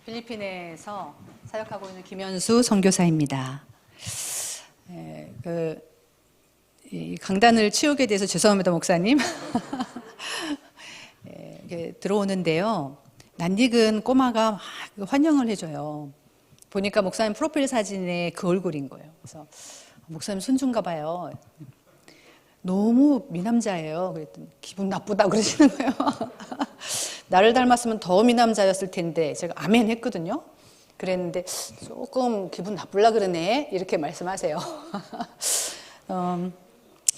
필리핀에서 사역하고 있는 김현수 선교사입니다. 이 강단을 치우게 돼서 죄송합니다, 목사님. 들어오는데요. 낯익은 꼬마가 막 환영을 해줘요. 보니까 목사님 프로필 사진에 그 얼굴인 거예요. 그래서 목사님 손주인가 봐요. 너무 미남자예요. 그랬더니 기분 나쁘다 그러시는 거예요. 나를 닮았으면 더 미남자였을 텐데 제가 아멘 했거든요. 그랬는데 조금 기분 나쁠라 그러네 이렇게 말씀하세요.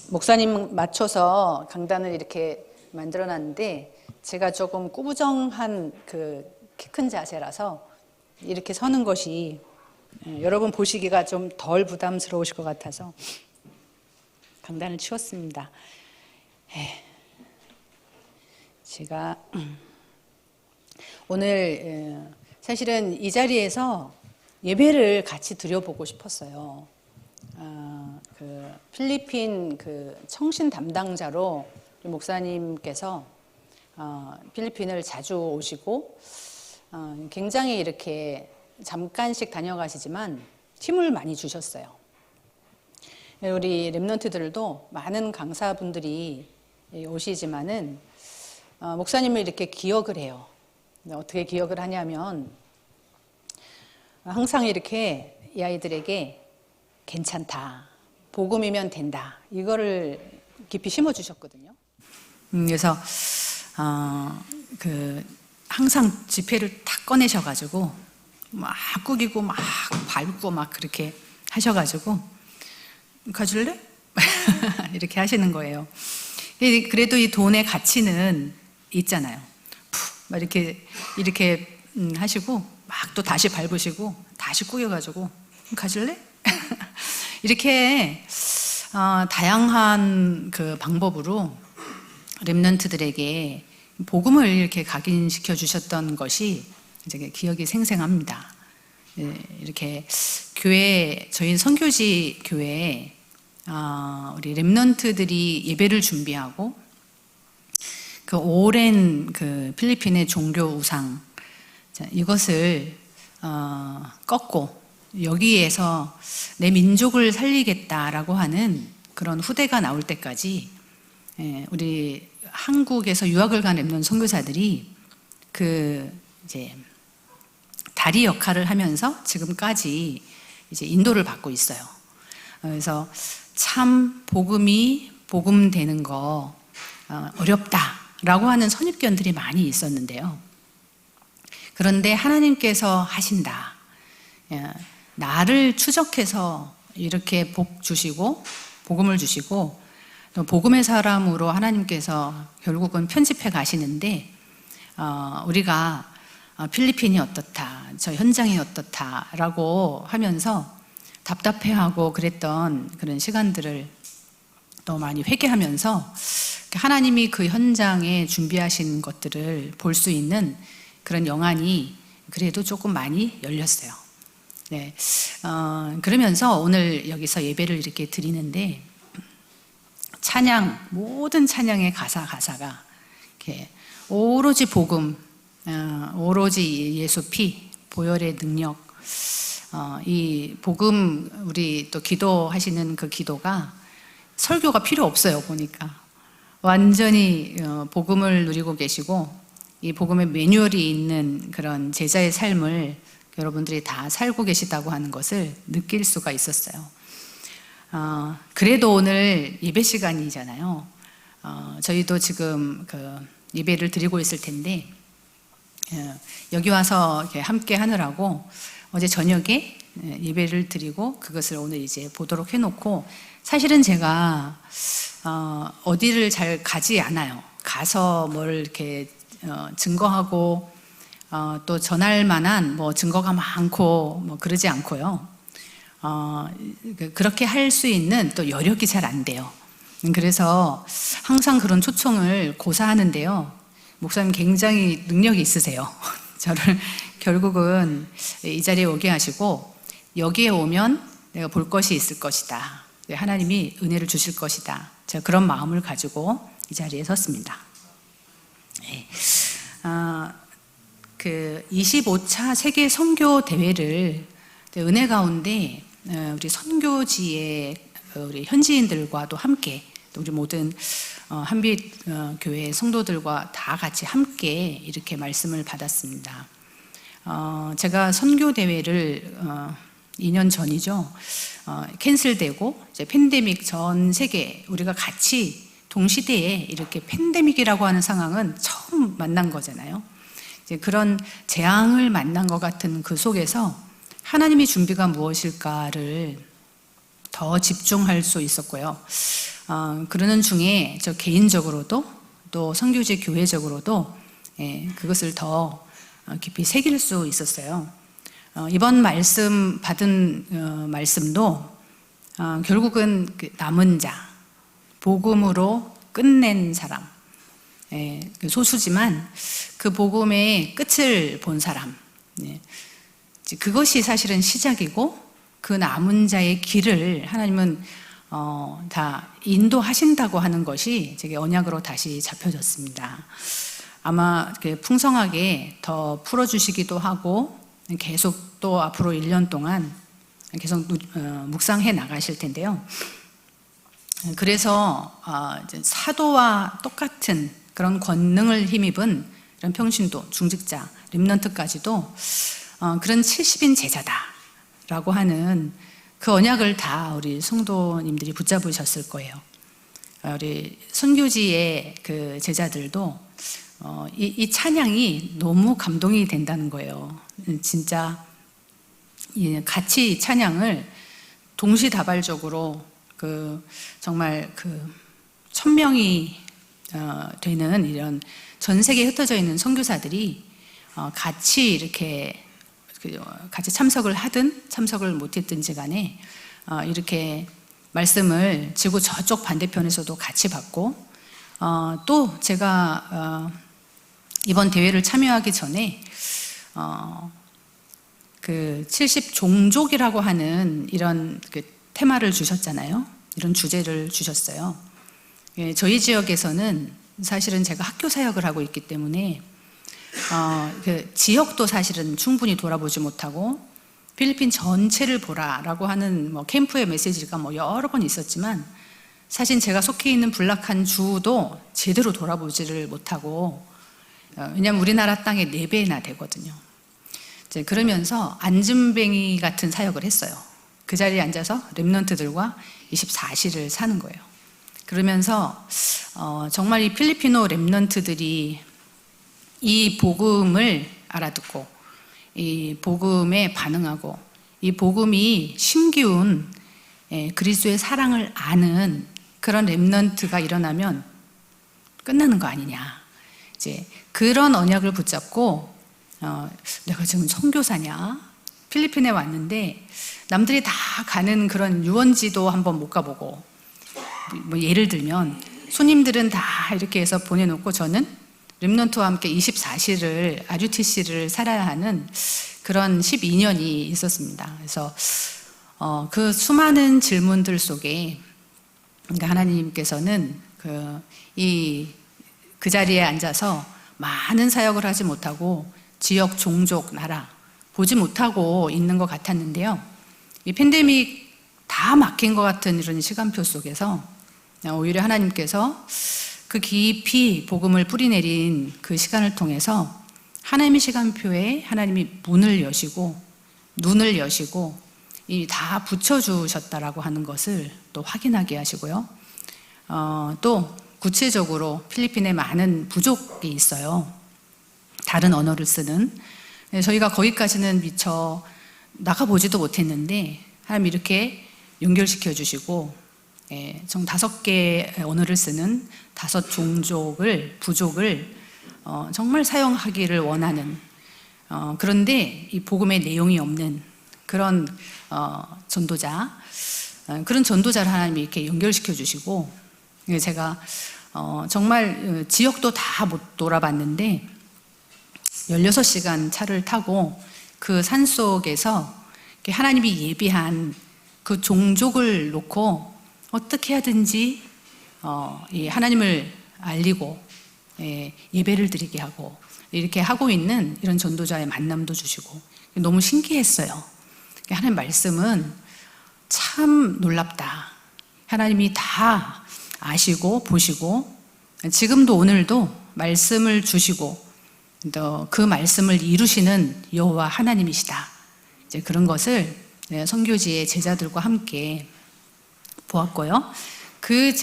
목사님 맞춰서 강단을 이렇게 만들어놨는데 제가 조금 꾸부정한 그 키 큰 자세라서 이렇게 서는 것이 여러분 보시기가 좀 덜 부담스러우실 것 같아서 강단을 치웠습니다. 제가 오늘 사실은 이 자리에서 예배를 같이 드려보고 싶었어요. 그 필리핀 그 청신 담당자로 목사님께서 필리핀을 자주 오시고 굉장히 이렇게 잠깐씩 다녀가시지만 힘을 많이 주셨어요. 우리 랩런트들도 많은 강사분들이 오시지만은 목사님을 이렇게 기억을 해요. 어떻게 기억을 하냐면 항상 이렇게 이 아이들에게 괜찮다, 복음이면 된다 이거를 깊이 심어주셨거든요. 그래서 항상 지폐를 탁 꺼내셔가지고 막 꾸기고 막 밟고 막 그렇게 하셔가지고 가줄래? 이렇게 하시는 거예요. 그래도 이 돈의 가치는 있잖아요. 막 이렇게 하시고 막 또 다시 밟으시고 다시 꾸겨가지고 가줄래? 이렇게 다양한 그 방법으로 렘넌트들에게 복음을 이렇게 각인시켜 주셨던 것이 이제 기억이 생생합니다. 이렇게 교회, 저희 선교지 교회에 우리 렘넌트들이 예배를 준비하고 그 오랜 그 필리핀의 종교 우상 이것을 꺾고 여기에서 내 민족을 살리겠다라고 하는 그런 후대가 나올 때까지 우리 한국에서 유학을 간 렘넌트 선교사들이 그 이제 다리 역할을 하면서 지금까지 이제 인도를 받고 있어요. 그래서 참 복음이 복음되는 거 어렵다라고 하는 선입견들이 많이 있었는데요. 그런데 하나님께서 하신다. 나를 추적해서 이렇게 복 주시고 복음을 주시고 또 복음의 사람으로 하나님께서 결국은 편집해 가시는데 우리가 필리핀이 어떻다, 저 현장이 어떻다라고 하면서 답답해하고 그랬던 그런 시간들을 또 많이 회개하면서 하나님이 그 현장에 준비하신 것들을 볼 수 있는 그런 영안이 그래도 조금 많이 열렸어요. 네, 그러면서 오늘 여기서 예배를 이렇게 드리는데 찬양, 모든 찬양의 가사가 이렇게 오로지 복음, 오로지 예수 피, 보혈의 능력, 이 복음 우리 또 기도하시는 그 기도가 설교가 필요 없어요. 보니까 완전히 복음을 누리고 계시고 이 복음의 매뉴얼이 있는 그런 제자의 삶을 여러분들이 다 살고 계시다고 하는 것을 느낄 수가 있었어요. 그래도 오늘 예배 시간이잖아요. 저희도 지금 그 예배를 드리고 있을 텐데 여기 와서 이렇게 함께 하느라고 어제 저녁에 예배를 드리고 그것을 오늘 이제 보도록 해놓고 사실은 제가 어디를 잘 가지 않아요. 가서 뭘 이렇게 증거하고 또 전할 만한 뭐 증거가 많고 뭐 그러지 않고요. 그렇게 할 수 있는 또 여력이 잘 안 돼요. 그래서 항상 그런 초청을 고사하는데요. 목사님 굉장히 능력이 있으세요. 저를 결국은 이 자리에 오게 하시고 여기에 오면 내가 볼 것이 있을 것이다. 하나님이 은혜를 주실 것이다. 제가 그런 마음을 가지고 이 자리에 섰습니다. 네. 그 25차 세계 선교 대회를 은혜 가운데 우리 선교지의 우리 현지인들과도 함께 또 우리 모든 한빛 교회 성도들과 다 같이 함께 이렇게 말씀을 받았습니다. 제가 선교 대회를 2년 전이죠. 캔슬되고 이제 팬데믹 전 세계 우리가 같이 동시대에 이렇게 팬데믹이라고 하는 상황은 처음 만난 거잖아요. 이제 그런 재앙을 만난 것 같은 그 속에서 하나님의 준비가 무엇일까를 더 집중할 수 있었고요. 그러는 중에 저 개인적으로도 또 선교지 교회적으로도 그것을 더 깊이 새길 수 있었어요. 이번 말씀 받은 말씀도 결국은 그 남은 자, 복음으로 끝낸 사람, 소수지만 그 복음의 끝을 본 사람, 그것이 사실은 시작이고 그 남은 자의 길을 하나님은 다 인도하신다고 하는 것이 제게 언약으로 다시 잡혀졌습니다. 아마 풍성하게 더 풀어주시기도 하고 계속 또 앞으로 1년 동안 계속 묵상해 나가실 텐데요. 그래서 사도와 똑같은 그런 권능을 힘입은 이런 평신도, 중직자, 렘넌트까지도 그런 70인 제자다라고 하는 그 언약을 다 우리 성도님들이 붙잡으셨을 거예요. 우리 선교지의 그 제자들도 이 찬양이 너무 감동이 된다는 거예요. 진짜 같이 찬양을 동시다발적으로 정말 1000명이 되는 이런 전 세계에 흩어져 있는 선교사들이 같이 이렇게 같이 참석을 하든 참석을 못했든지 간에 이렇게 말씀을 지구 저쪽 반대편에서도 같이 받고 또 제가 이번 대회를 참여하기 전에 그 70종족이라고 하는 이런 테마를 주셨잖아요. 이런 주제를 주셨어요. 저희 지역에서는 사실은 제가 학교 사역을 하고 있기 때문에 그 지역도 사실은 충분히 돌아보지 못하고 필리핀 전체를 보라라고 하는 캠프의 메시지가 여러 번 있었지만 사실 제가 속해 있는 불락한 주도 제대로 돌아보지를 못하고 왜냐하면 우리나라 땅의 4배나 되거든요. 이제 그러면서 앉은뱅이 같은 사역을 했어요. 그 자리에 앉아서 렘넌트들과 24시를 사는 거예요. 그러면서 정말 이 필리핀어 렘넌트들이 이 복음을 알아듣고 이 복음에 반응하고 이 복음이 심기운 그리스도의 사랑을 아는 그런 렘넌트가 일어나면 끝나는 거 아니냐. 이제 그런 언약을 붙잡고 내가 지금 선교사냐? 필리핀에 왔는데 남들이 다 가는 그런 유원지도 한번 못 가보고 예를 들면 손님들은 다 이렇게 해서 보내놓고 저는 렘넌트와 함께 24시를 RUTC를 살아야 하는 그런 12년이 있었습니다. 그래서 그 수많은 질문들 속에 하나님께서는 그 자리에 앉아서 많은 사역을 하지 못하고 지역, 종족, 나라 보지 못하고 있는 것 같았는데요. 이 팬데믹 다 막힌 것 같은 이런 시간표 속에서 오히려 하나님께서 그 깊이 복음을 뿌리내린 그 시간을 통해서 하나님의 시간표에 하나님이 문을 여시고 눈을 여시고 이 다 붙여주셨다라고 하는 것을 또 확인하게 하시고요. 또 구체적으로 필리핀에 많은 부족이 있어요. 다른 언어를 쓰는. 저희가 거기까지는 미처 나가보지도 못했는데 하나님 이렇게 연결시켜 주시고 총 5개의 언어를 쓰는 5종족을 부족을 정말 사용하기를 원하는 그런데 이 복음의 내용이 없는 그런 전도자 그런 전도자를 하나님이 이렇게 연결시켜 주시고 제가 정말 지역도 다 못 돌아봤는데 16시간 차를 타고 그 산속에서 하나님이 예비한 그 종족을 놓고 어떻게 하든지 이 하나님을 알리고 예배를 드리게 하고 이렇게 하고 있는 이런 전도자의 만남도 주시고 너무 신기했어요. 하나님 말씀은 참 놀랍다. 하나님이 다 아시고 보시고 지금도 오늘도 말씀을 주시고 또 그 말씀을 이루시는 여호와 하나님이시다. 이제 그런 것을 선교지의 제자들과 함께 보았고요. 그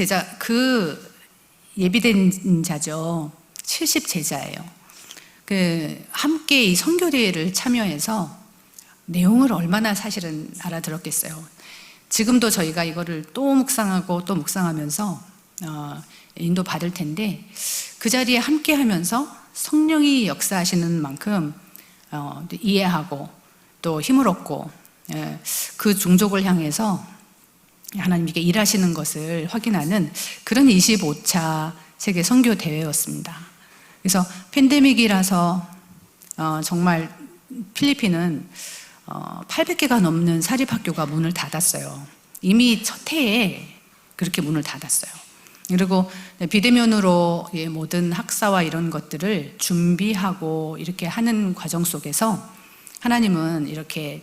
예비된 자죠. 70 제자예요. 함께 이 선교대회를 참여해서 내용을 얼마나 사실은 알아들었겠어요. 지금도 저희가 이거를 또 묵상하고 또 묵상하면서 인도 받을 텐데 그 자리에 함께 하면서 성령이 역사하시는 만큼 이해하고 또 힘을 얻고 그 종족을 향해서 하나님께 일하시는 것을 확인하는 그런 25차 세계 선교 대회였습니다. 그래서 팬데믹이라서 정말 필리핀은 800개가 넘는 사립학교가 문을 닫았어요. 이미 첫 해에 그렇게 문을 닫았어요. 그리고 비대면으로 모든 학사와 이런 것들을 준비하고 이렇게 하는 과정 속에서 하나님은 이렇게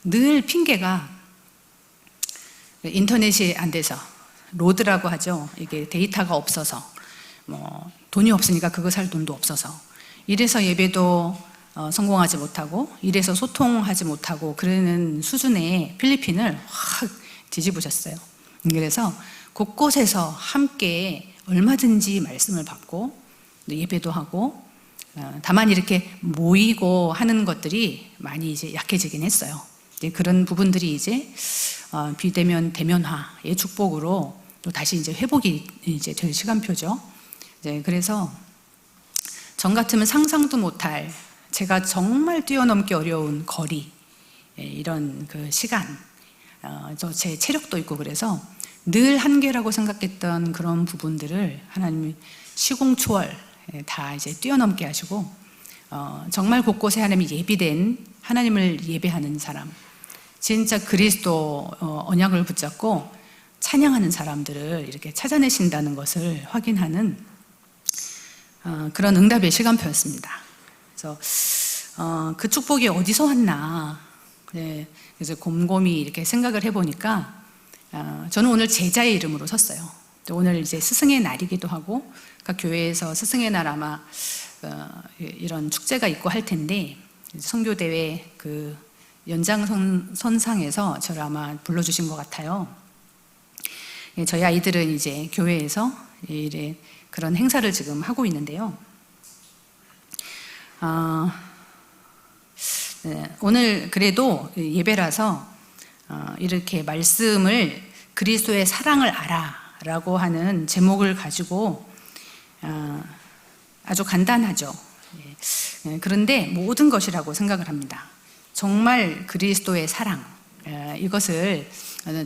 늘 핑계가 인터넷이 안 돼서 로드라고 하죠. 이게 데이터가 없어서 돈이 없으니까 그거 살 돈도 없어서 이래서 예배도 성공하지 못하고 이래서 소통하지 못하고 그러는 수준의 필리핀을 확 뒤집으셨어요. 그래서 곳곳에서 함께 얼마든지 말씀을 받고 예배도 하고 다만 이렇게 모이고 하는 것들이 많이 이제 약해지긴 했어요. 이제 그런 부분들이 이제 비대면 대면화의 축복으로 또 다시 이제 회복이 이제 될 시간표죠. 이제 그래서 전 같으면 상상도 못할 제가 정말 뛰어넘기 어려운 거리 이런 그 시간 제 체력도 있고 그래서 늘 한계라고 생각했던 그런 부분들을 하나님이 시공초월 다 이제 뛰어넘게 하시고 정말 곳곳에 하나님이 예비된 하나님을 예배하는 사람 진짜 그리스도 언약을 붙잡고 찬양하는 사람들을 이렇게 찾아내신다는 것을 확인하는 그런 응답의 시간표였습니다. 그래서 그 축복이 어디서 왔나 그래서 곰곰이 이렇게 생각을 해보니까 저는 오늘 제자의 이름으로 섰어요. 오늘 이제 스승의 날이기도 하고 각 교회에서 스승의 날 아마 이런 축제가 있고 할 텐데 선교대회 그 연장선상에서 저를 아마 불러주신 것 같아요. 저희 아이들은 이제 교회에서 그런 행사를 지금 하고 있는데요. 오늘 그래도 예배라서 이렇게 말씀을 그리스도의 사랑을 알아라고 하는 제목을 가지고 아주 간단하죠. 그런데 모든 것이라고 생각을 합니다. 정말 그리스도의 사랑 이것을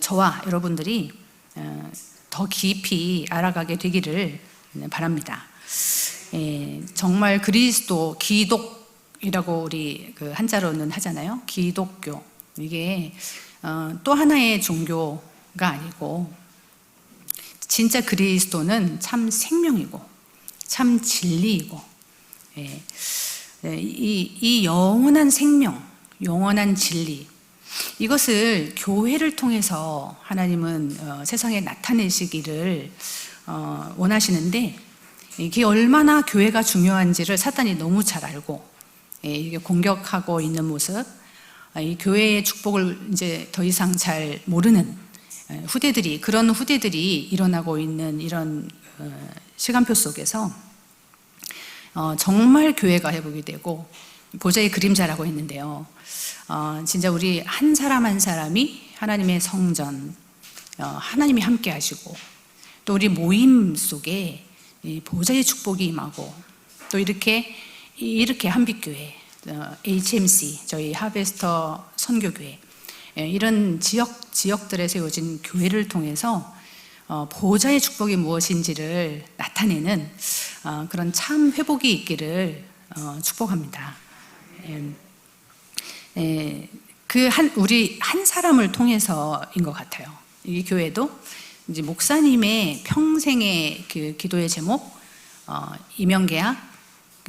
저와 여러분들이 더 깊이 알아가게 되기를 바랍니다. 정말 그리스도 기독이라고 우리 그 한자로는 하잖아요. 기독교 이게 또 하나의 종교가 아니고 진짜 그리스도는 참 생명이고 참 진리이고 이 영원한 생명, 영원한 진리 이것을 교회를 통해서 하나님은 세상에 나타내시기를 원하시는데 이게 얼마나 교회가 중요한지를 사탄이 너무 잘 알고 이게 공격하고 있는 모습 이 교회의 축복을 이제 더 이상 잘 모르는 그런 후대들이 일어나고 있는 이런 시간표 속에서 정말 교회가 회복이 되고 보좌의 그림자라고 했는데요. 진짜 우리 한 사람 한 사람이 하나님의 성전, 하나님이 함께 하시고 또 우리 모임 속에 보좌의 축복이 임하고 또 이렇게 한빛교회, HMC, 저희 하베스터 선교교회 이런 지역들에 세워진 교회를 통해서 보좌의 축복이 무엇인지를 나타내는 그런 참 회복이 있기를 축복합니다. 우리 한 사람을 통해서인 것 같아요. 이 교회도 이제 목사님의 평생의 그 기도의 제목, 이명계약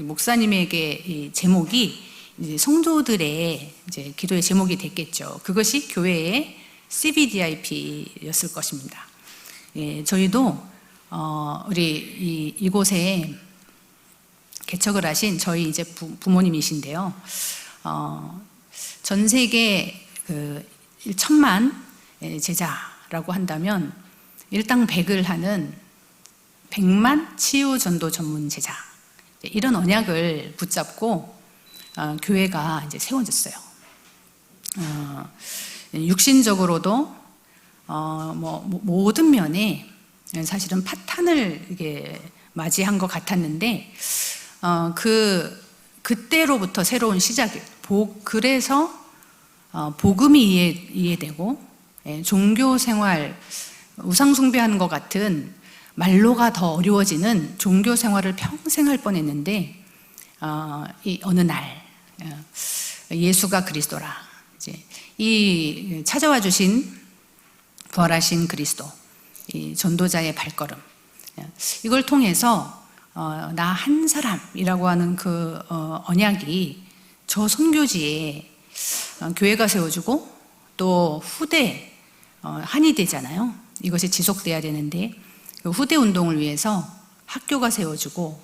목사님에게 이 제목이 이제 성도들의 이제 기도의 제목이 됐겠죠. 그것이 교회의 CBDIP였을 것입니다. 예, 저희도 우리 이곳에 개척을 하신 저희 이제 부모님이신데요. 전 세계 그 1천만 제자라고 한다면 일당 100을 하는 100만 치유 전도 전문 제자, 이런 언약을 붙잡고 교회가 이제 세워졌어요. 육신적으로도 모든 면에 사실은 파탄을 이게 맞이한 것 같았는데 그때로부터 새로운 시작이에요. 그래서 복음이 이해되고 종교 생활, 우상 숭배하는 것 같은 말로가 더 어려워지는 종교 생활을 평생 할 뻔했는데 어느 날 예수가 그리스도라, 이제 이 찾아와 주신 부활하신 그리스도, 이 전도자의 발걸음, 이걸 통해서 나 한 사람이라고 하는 그 언약이 저 선교지에 교회가 세워지고 또 후대 한이 되잖아요. 이것이 지속돼야 되는데 그 후대 운동을 위해서 학교가 세워지고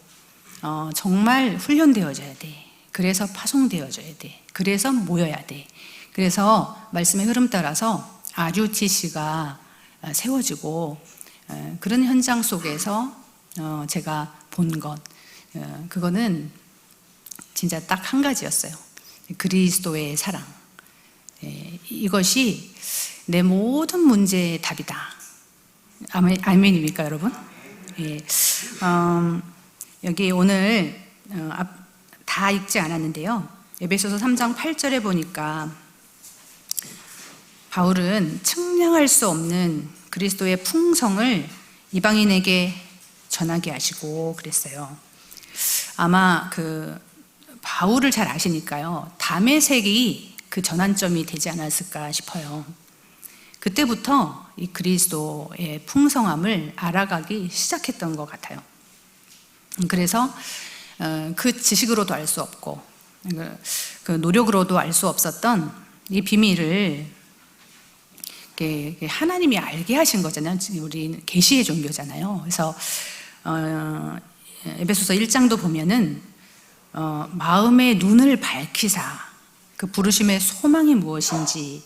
정말 훈련되어져야 돼. 그래서 파송되어져야 돼. 그래서 모여야 돼. 그래서 말씀의 흐름 따라서 RUTC가 세워지고 그런 현장 속에서 제가 본 것, 그거는 진짜 딱 한 가지였어요. 그리스도의 사랑. 이것이 내 모든 문제의 답이다. 아멘입니까, 여러분? 예. 여기 오늘 다 읽지 않았는데요. 에베소서 3장 8절에 보니까 바울은 측량할 수 없는 그리스도의 풍성을 이방인에게 전하게 하시고 그랬어요. 아마 그 바울을 잘 아시니까요. 다메섹이 그 전환점이 되지 않았을까 싶어요. 그때부터 이 그리스도의 풍성함을 알아가기 시작했던 것 같아요. 그래서 그 지식으로도 알 수 없고 그 노력으로도 알 수 없었던 이 비밀을 하나님이 알게 하신 거잖아요. 우리 계시의 종교잖아요. 그래서 에베소서 1장도 보면은 마음의 눈을 밝히사 그 부르심의 소망이 무엇인지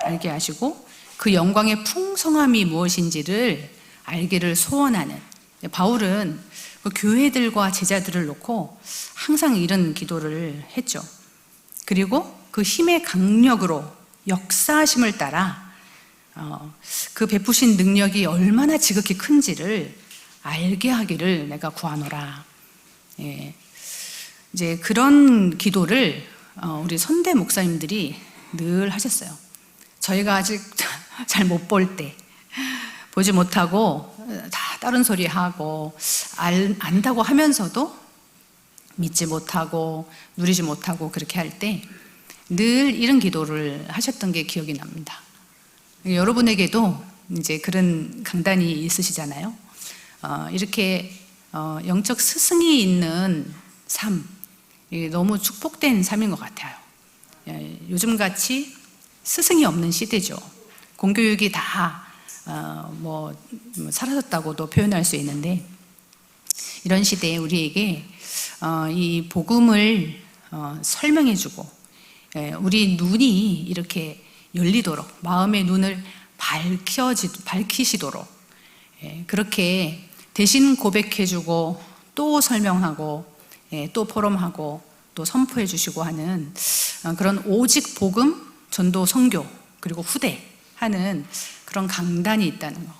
알게 하시고 그 영광의 풍성함이 무엇인지를 알기를 소원하는, 바울은 그 교회들과 제자들을 놓고 항상 이런 기도를 했죠. 그리고 그 힘의 강력으로 역사하심을 따라 그 베푸신 능력이 얼마나 지극히 큰지를 알게 하기를 내가 구하노라. 예. 이제 그런 기도를 우리 선대 목사님들이 늘 하셨어요. 저희가 아직 잘 못 볼 때, 보지 못하고 다 다른 소리 하고 안다고 하면서도 믿지 못하고 누리지 못하고 그렇게 할 때 늘 이런 기도를 하셨던 게 기억이 납니다. 여러분에게도 이제 그런 강단이 있으시잖아요. 이렇게 영적 스승이 있는 삶, 너무 축복된 삶인 것 같아요. 요즘같이 스승이 없는 시대죠. 공교육이 다 사라졌다고도 표현할 수 있는데, 이런 시대에 우리에게 이 복음을 설명해주고 우리 눈이 이렇게 열리도록, 마음의 눈을 밝히시도록 그렇게 대신 고백해주고 또 설명하고 또 포럼하고 또 선포해 주시고 하는 그런 오직 복음, 전도, 선교, 그리고 후대 하는 그런 강단이 있다는 거,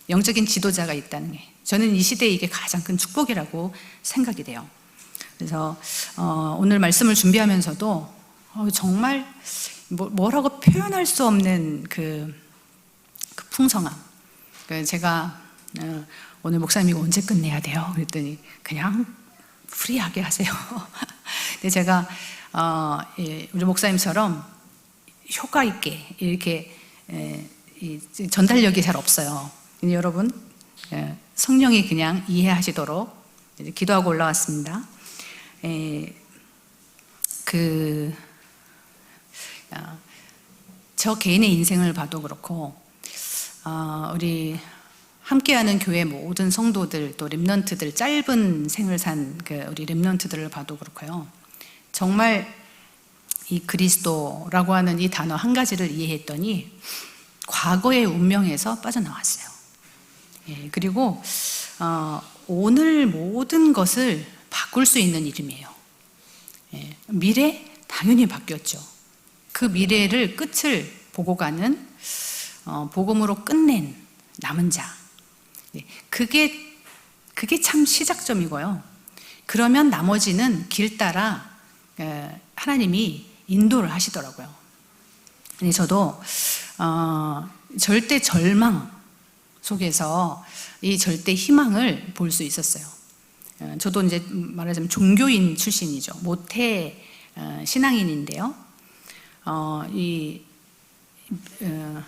영적인 지도자가 있다는 게, 저는 이 시대에 이게 가장 큰 축복이라고 생각이 돼요. 그래서 오늘 말씀을 준비하면서도 정말 뭐라고 표현할 수 없는 그 풍성함. 제가 오늘 목사님이 언제 끝내야 돼요? 그랬더니 그냥 프리하게 하세요. 근데 제가 우리 목사님처럼 효과 있게 이렇게 전달력이 잘 없어요. 여러분 성령이 그냥 이해하시도록 이제 기도하고 올라왔습니다. 저 개인의 인생을 봐도 그렇고, 우리 함께하는 교회 모든 성도들, 또 렘넌트들, 짧은 생을 산 우리 렘넌트들을 봐도 그렇고요. 정말 이 그리스도라고 하는 이 단어 한 가지를 이해했더니 과거의 운명에서 빠져나왔어요. 그리고 오늘 모든 것을 바꿀 수 있는 이름이에요. 미래 당연히 바뀌었죠. 그 미래를 끝을 보고 가는 복음으로 끝낸 남은 자. 그게 참 시작점이고요. 그러면 나머지는 길 따라 하나님이 인도를 하시더라고요. 저도 절대 절망 속에서 이 절대 희망을 볼 수 있었어요. 저도 이제 말하자면 종교인 출신이죠. 모태 신앙인인데요.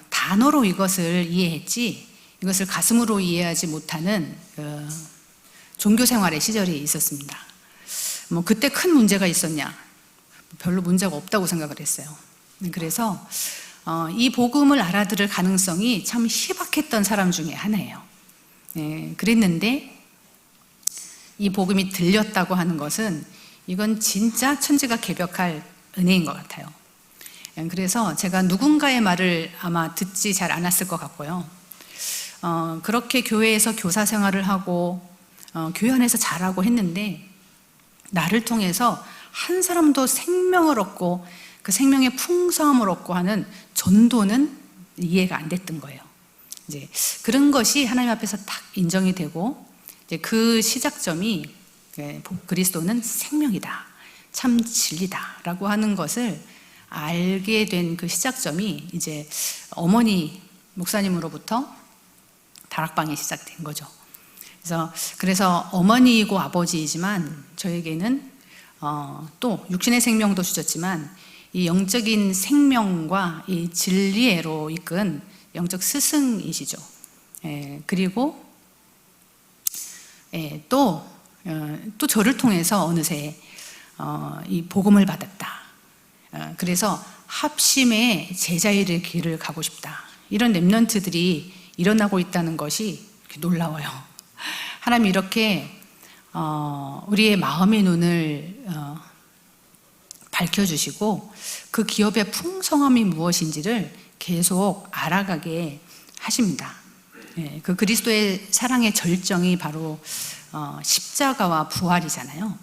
단어로 이것을 이해했지, 이것을 가슴으로 이해하지 못하는 종교 생활의 시절이 있었습니다. 뭐 그때 큰 문제가 있었냐? 별로 문제가 없다고 생각을 했어요. 그래서 이 복음을 알아들을 가능성이 참 희박했던 사람 중에 하나예요. 그랬는데 이 복음이 들렸다고 하는 것은 이건 진짜 천지가 개벽할 은혜인 것 같아요. 그래서 제가 누군가의 말을 아마 듣지 잘 않았을 것 같고요. 그렇게 교회에서 교사 생활을 하고 교회 안에서 잘하고 했는데, 나를 통해서 한 사람도 생명을 얻고 그 생명의 풍성함을 얻고 하는 전도는 이해가 안 됐던 거예요. 이제 그런 것이 하나님 앞에서 딱 인정이 되고, 이제 그 시작점이 그리스도는 생명이다, 참 진리다라고 하는 것을 알게 된 그 시작점이 이제 어머니 목사님으로부터 다락방이 시작된 거죠. 그래서 어머니이고 아버지이지만 저에게는 또 육신의 생명도 주셨지만 이 영적인 생명과 이 진리로 이끈 영적 스승이시죠. 그리고 또 저를 통해서 어느새 이 복음을 받았다. 그래서 합심의 제자의 길을 가고 싶다. 이런 렘넌트들이 일어나고 있다는 것이 놀라워요. 하나님이 이렇게 우리의 마음의 눈을 밝혀주시고 그 기업의 풍성함이 무엇인지를 계속 알아가게 하십니다. 그 그리스도의 사랑의 절정이 바로 십자가와 부활이잖아요.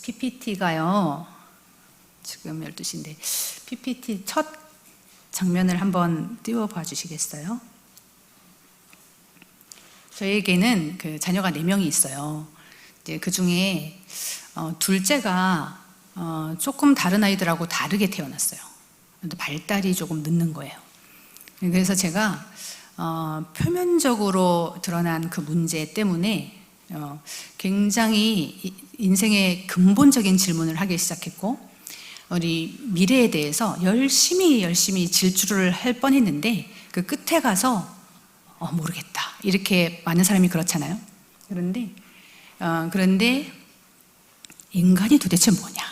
PPT가요, 지금 12시인데 PPT 첫 장면을 한번 띄워봐 주시겠어요? 저에게는 그 자녀가 4명이 있어요. 이제 그 중에 둘째가 조금 다른 아이들하고 다르게 태어났어요. 발달이 조금 늦는 거예요. 그래서 제가 표면적으로 드러난 그 문제 때문에 굉장히 인생의 근본적인 질문을 하기 시작했고, 우리 미래에 대해서 열심히 질주를 할 뻔했는데 그 끝에 가서 모르겠다, 이렇게 많은 사람이 그렇잖아요. 그런데 인간이 도대체 뭐냐,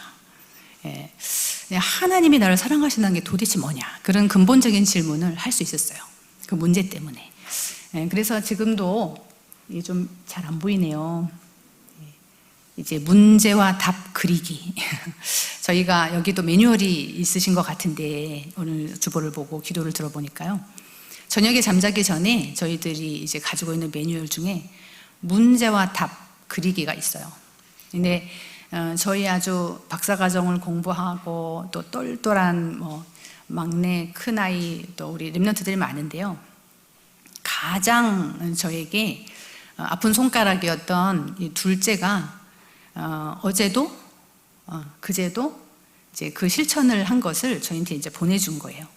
하나님이 나를 사랑하신다는 게 도대체 뭐냐, 그런 근본적인 질문을 할 수 있었어요. 그 문제 때문에. 그래서 지금도 좀 잘 안 보이네요. 이제 문제와 답 그리기. 저희가 여기도 매뉴얼이 있으신 것 같은데 오늘 주보를 보고 기도를 들어보니까요, 저녁에 잠자기 전에 저희들이 이제 가지고 있는 매뉴얼 중에 문제와 답 그리기가 있어요. 근데 저희 아주 박사과정을 공부하고 또 똘똘한 막내 큰아이 또 우리 렘넌트들이 많은데요, 가장 저에게 아픈 손가락이었던 이 둘째가 어제도 그제도 이제 그 실천을 한 것을 저희한테 이제 보내준 거예요.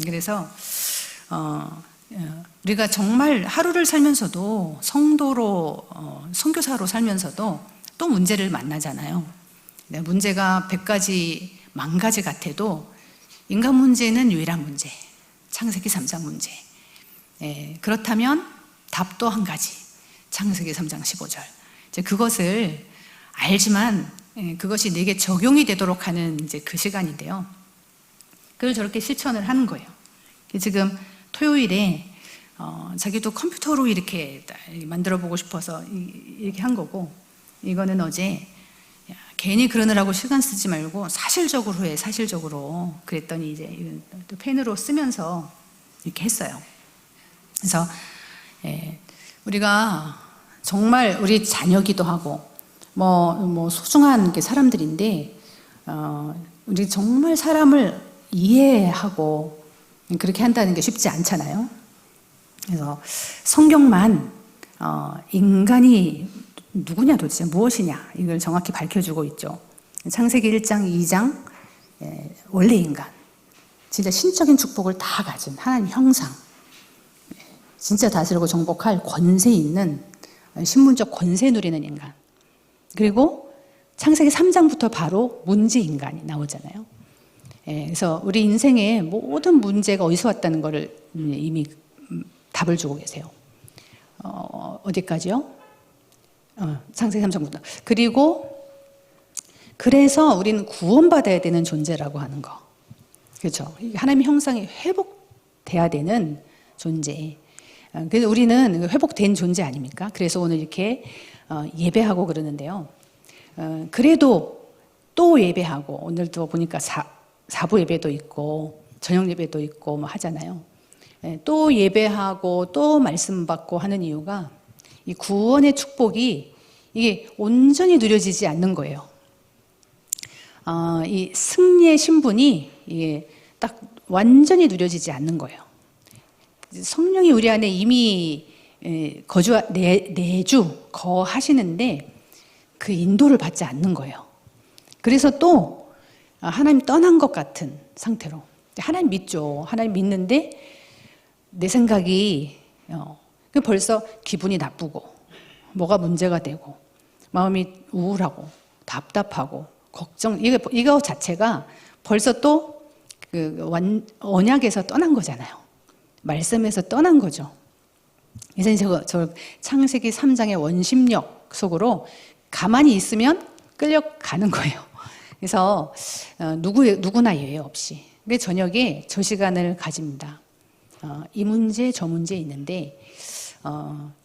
그래서 우리가 정말 하루를 살면서도 성도로 선교사로 살면서도 또 문제를 만나잖아요. 문제가 100가지, 10,000가지 같아도 인간 문제는 유일한 문제, 창세기 3장 문제. 그렇다면 답도 한 가지. 창세기 3장 15절. 이제 그것을 알지만 그것이 내게 적용이 되도록 하는 이제 그 시간인데요. 그걸 저렇게 실천을 하는 거예요. 지금 토요일에 자기도 컴퓨터로 이렇게 만들어 보고 싶어서 이렇게 한 거고, 이거는 어제 괜히 그러느라고 시간 쓰지 말고 사실적으로 해, 사실적으로. 그랬더니 이제 또 펜으로 쓰면서 이렇게 했어요. 그래서 우리가 정말 우리 자녀기도 하고 뭐 소중한 사람들인데 우리 정말 사람을 이해하고 그렇게 한다는 게 쉽지 않잖아요. 그래서 성경만 인간이 누구냐, 도대체 무엇이냐, 이걸 정확히 밝혀주고 있죠. 창세기 1장, 2장, 원래 인간, 진짜 신적인 축복을 다 가진 하나님 형상, 진짜 다스리고 정복할 권세 있는, 신분적 권세 누리는 인간. 그리고 창세기 3장부터 바로 문제 인간이 나오잖아요. 그래서 우리 인생의 모든 문제가 어디서 왔다는 것을 이미 답을 주고 계세요. 어디까지요? 창세기 3장부터. 그리고 그래서 우리는 구원받아야 되는 존재라고 하는 거. 그렇죠? 하나님의 형상이 회복돼야 되는 존재. 그래서 우리는 회복된 존재 아닙니까? 그래서 오늘 이렇게 예배하고 그러는데요. 그래도 또 예배하고, 오늘도 보니까 사부 예배도 있고 저녁 예배도 있고 뭐 하잖아요. 또 예배하고 또 말씀 받고 하는 이유가 이 구원의 축복이 이게 온전히 누려지지 않는 거예요. 이 승리의 신분이 이게 딱 완전히 누려지지 않는 거예요. 성령이 우리 안에 이미 내주 거하시는데 그 인도를 받지 않는 거예요. 그래서 또 하나님 떠난 것 같은 상태로, 하나님 믿죠. 하나님 믿는데 내 생각이 벌써 기분이 나쁘고 뭐가 문제가 되고 마음이 우울하고 답답하고 걱정, 이거 자체가 벌써 또 언약에서 떠난 거잖아요. 말씀에서 떠난 거죠. 그래서 저 창세기 3장의 원심력 속으로 가만히 있으면 끌려가는 거예요. 그래서 누구나 예외 없이. 근데 저녁에 저 시간을 가집니다. 이 문제 저 문제 있는데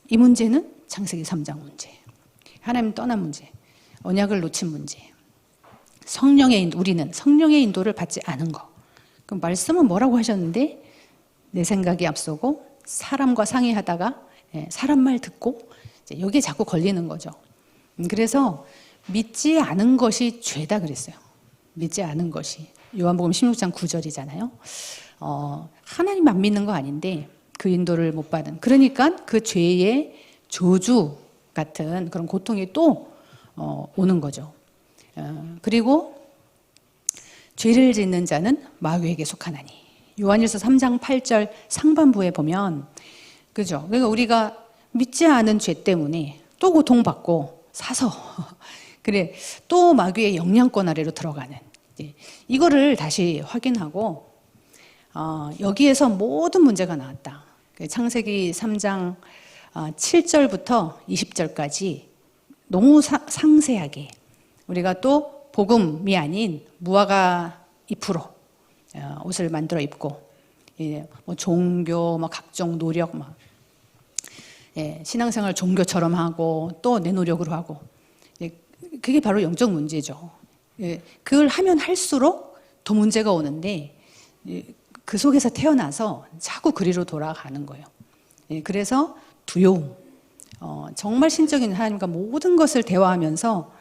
이 문제는 창세기 3장 문제, 하나님 떠난 문제, 언약을 놓친 문제, 우리는 성령의 인도를 받지 않은 거. 그럼 말씀은 뭐라고 하셨는데 내 생각이 앞서고 사람과 상의하다가 사람 말 듣고 여기에 자꾸 걸리는 거죠. 그래서 믿지 않은 것이 죄다 그랬어요. 믿지 않은 것이. 요한복음 16장 9절이잖아요. 하나님 안 믿는 거 아닌데 그 인도를 못 받은. 그러니까 그 죄의 저주 같은 그런 고통이 또 오는 거죠. 그리고 죄를 짓는 자는 마귀에게 속하나니. 요한일서 3장 8절 상반부에 보면, 그죠? 그러니까 우리가 믿지 않은 죄 때문에 또 고통받고 사서 그래 또 마귀의 영향권 아래로 들어가는, 이거를 다시 확인하고 여기에서 모든 문제가 나왔다. 창세기 3장 7절부터 20절까지 너무 상세하게 우리가 또 복음이 아닌 무화과 잎으로 옷을 만들어 입고 뭐 종교, 뭐 각종 노력, 신앙생활 종교처럼 하고 또 내 노력으로 하고, 그게 바로 영적 문제죠. 그걸 하면 할수록 더 문제가 오는데 그 속에서 태어나서 자꾸 그리로 돌아가는 거예요. 그래서 두려움, 정말 신적인 하나님과 모든 것을 대화하면서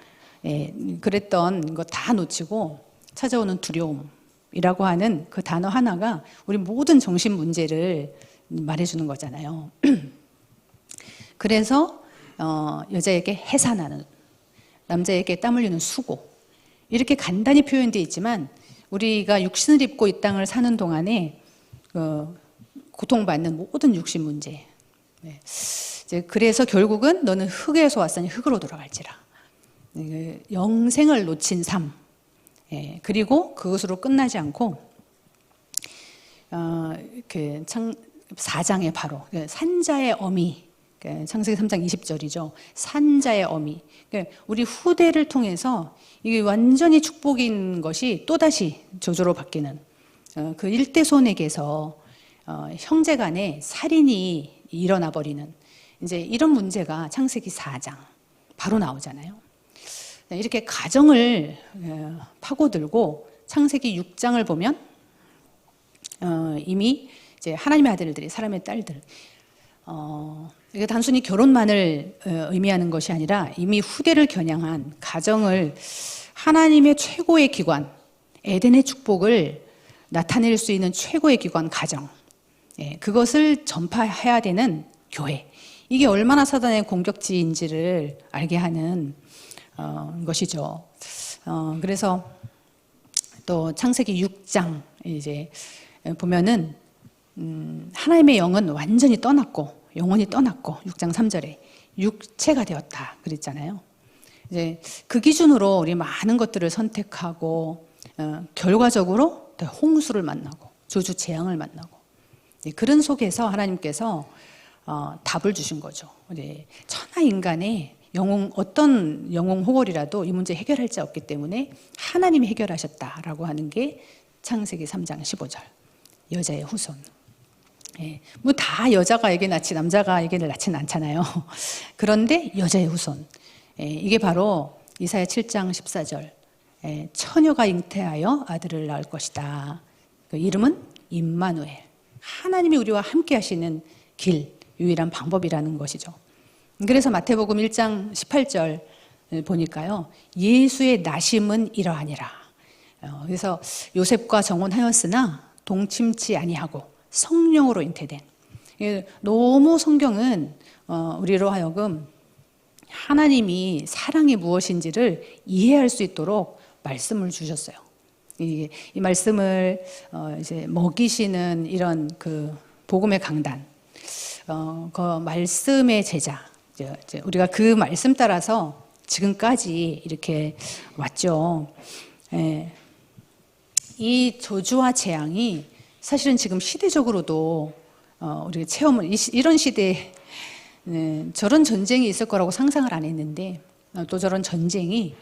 그랬던 거 다 놓치고 찾아오는 두려움이라고 하는 그 단어 하나가 우리 모든 정신 문제를 말해주는 거잖아요. 그래서 여자에게 해산하는, 남자에게 땀 흘리는 수고, 이렇게 간단히 표현되어 있지만 우리가 육신을 입고 이 땅을 사는 동안에 고통받는 모든 육신 문제, 그래서 결국은 너는 흙에서 왔으니 흙으로 돌아갈지라, 영생을 놓친 삶, 그리고 그것으로 끝나지 않고 4장에 바로 산자의 어미, 창세기 3장 20절이죠. 산자의 어미. 우리 후대를 통해서 이게 완전히 축복인 것이 또다시 저주로 바뀌는 그 일대손에게서 형제 간에 살인이 일어나 버리는 이제 이런 문제가 창세기 4장 바로 나오잖아요. 이렇게 가정을 파고들고 창세기 6장을 보면 이미 이제 하나님의 아들들이 사람의 딸들 이게 단순히 결혼만을 의미하는 것이 아니라 이미 후대를 겨냥한 가정을 하나님의 최고의 기관, 에덴의 축복을 나타낼 수 있는 최고의 기관 가정, 그것을 전파해야 되는 교회. 이게 얼마나 사단의 공격지인지를 알게 하는 것이죠. 그래서 또 창세기 6장 이제 보면은 하나님의 영은 완전히 떠났고 영혼이 떠났고 6장 3절에 육체가 되었다 그랬잖아요. 이제 그 기준으로 우리 많은 것들을 선택하고 결과적으로 홍수를 만나고 저주 재앙을 만나고 그런 속에서 하나님께서 답을 주신 거죠. 천하 인간의 어떤 영웅 호걸이라도 이 문제 해결할 자 없기 때문에 하나님이 해결하셨다라고 하는 게 창세기 3장 15절 여자의 후손. 뭐 다 여자가 에게 낳지 남자가 에게를 낳지는 않잖아요. 그런데 여자의 후손. 이게 바로 이사야 7장 14절 처녀가 잉태하여 아들을 낳을 것이다. 그 이름은 임마누엘. 하나님이 우리와 함께 하시는 길, 유일한 방법이라는 것이죠. 그래서 마태복음 1장 18절 보니까요. 예수의 나심은 이러하니라. 그래서 요셉과 정혼하였으나 동침치 아니하고 성령으로 잉태된. 너무 성경은 우리로 하여금 하나님이 사랑이 무엇인지를 이해할 수 있도록 말씀을 주셨어요. 이 말씀을 이제 먹이시는 이런 그 복음의 강단, 그 말씀의 제자, 이제 우리가 그 말씀 따라서 지금까지 이렇게 왔죠. 이 저주와 재앙이 사실은 지금 시대적으로도 우리가 체험을 이런 시대에 저런 전쟁이 있을 거라고 상상을 안 했는데 또 저런 전쟁이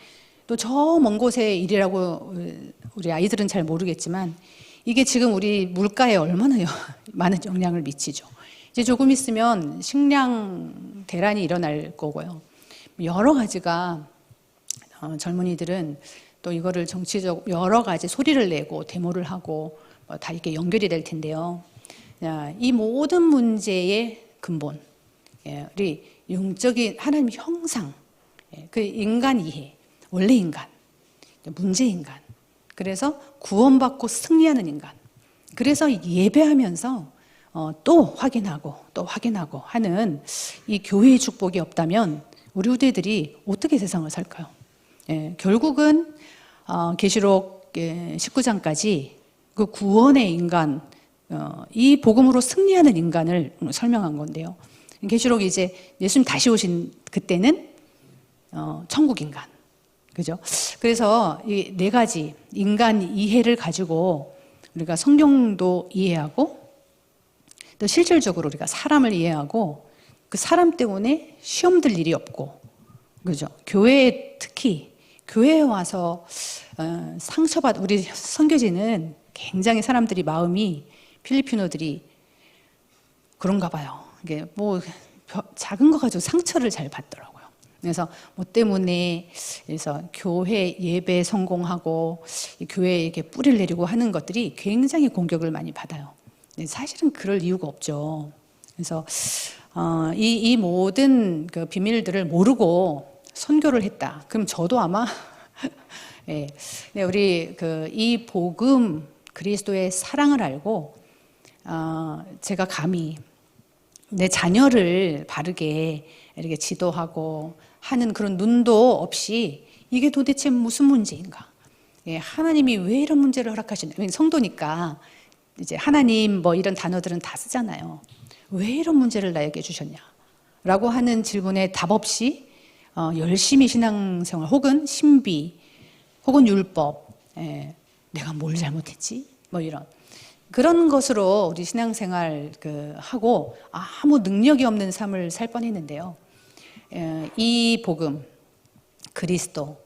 또 저 먼 곳의 일이라고 우리 아이들은 잘 모르겠지만 이게 지금 우리 물가에 얼마나 많은 영향을 미치죠. 이제 조금 있으면 식량 대란이 일어날 거고요. 여러 가지가 젊은이들은 또 이거를 정치적 여러 가지 소리를 내고 데모를 하고 다 이렇게 연결이 될 텐데요. 이 모든 문제의 근본, 우리 영적인 하나님 형상, 그 인간 이해, 원래 인간, 문제 인간. 그래서 구원받고 승리하는 인간. 그래서 예배하면서 또 확인하고 하는 이 교회의 축복이 없다면 우리 후대들이 어떻게 세상을 살까요? 결국은 계시록 19장까지 그 구원의 인간, 이 복음으로 승리하는 인간을 설명한 건데요. 계시록 이제 예수님 다시 오신 그때는 천국 인간, 그죠? 그래서 이 네 가지 인간 이해를 가지고 우리가 성경도 이해하고 또 실질적으로 우리가 사람을 이해하고 그 사람 때문에 시험 들 일이 없고, 그죠? 교회에 특히 교회에 와서 상처받 우리 선교지는 굉장히 사람들이 마음이 필리핀어들이 그런가 봐요. 이게 뭐 작은 거 가지고 상처를 잘 받더라고요. 그래서 뭐 때문에 그래서 교회 예배 성공하고 교회에 이렇게 뿌리를 내리고 하는 것들이 굉장히 공격을 많이 받아요. 사실은 그럴 이유가 없죠. 그래서 이 모든 그 비밀들을 모르고 선교를 했다. 그럼 저도 아마 네, 우리 이 복음 그리스도의 사랑을 알고 제가 감히 내 자녀를 바르게 이렇게 지도하고 하는 그런 눈도 없이 이게 도대체 무슨 문제인가? 하나님이 왜 이런 문제를 허락하시나? 성도니까 이제 하나님 뭐 이런 단어들은 다 쓰잖아요. 왜 이런 문제를 나에게 주셨냐? 라고 하는 질문에 답 없이 열심히 신앙생활 혹은 신비 혹은 율법, 내가 뭘 잘못했지? 뭐 이런 그런 것으로 우리 신앙생활 하고 아무 능력이 없는 삶을 살 뻔했는데요. 이 복음, 그리스도,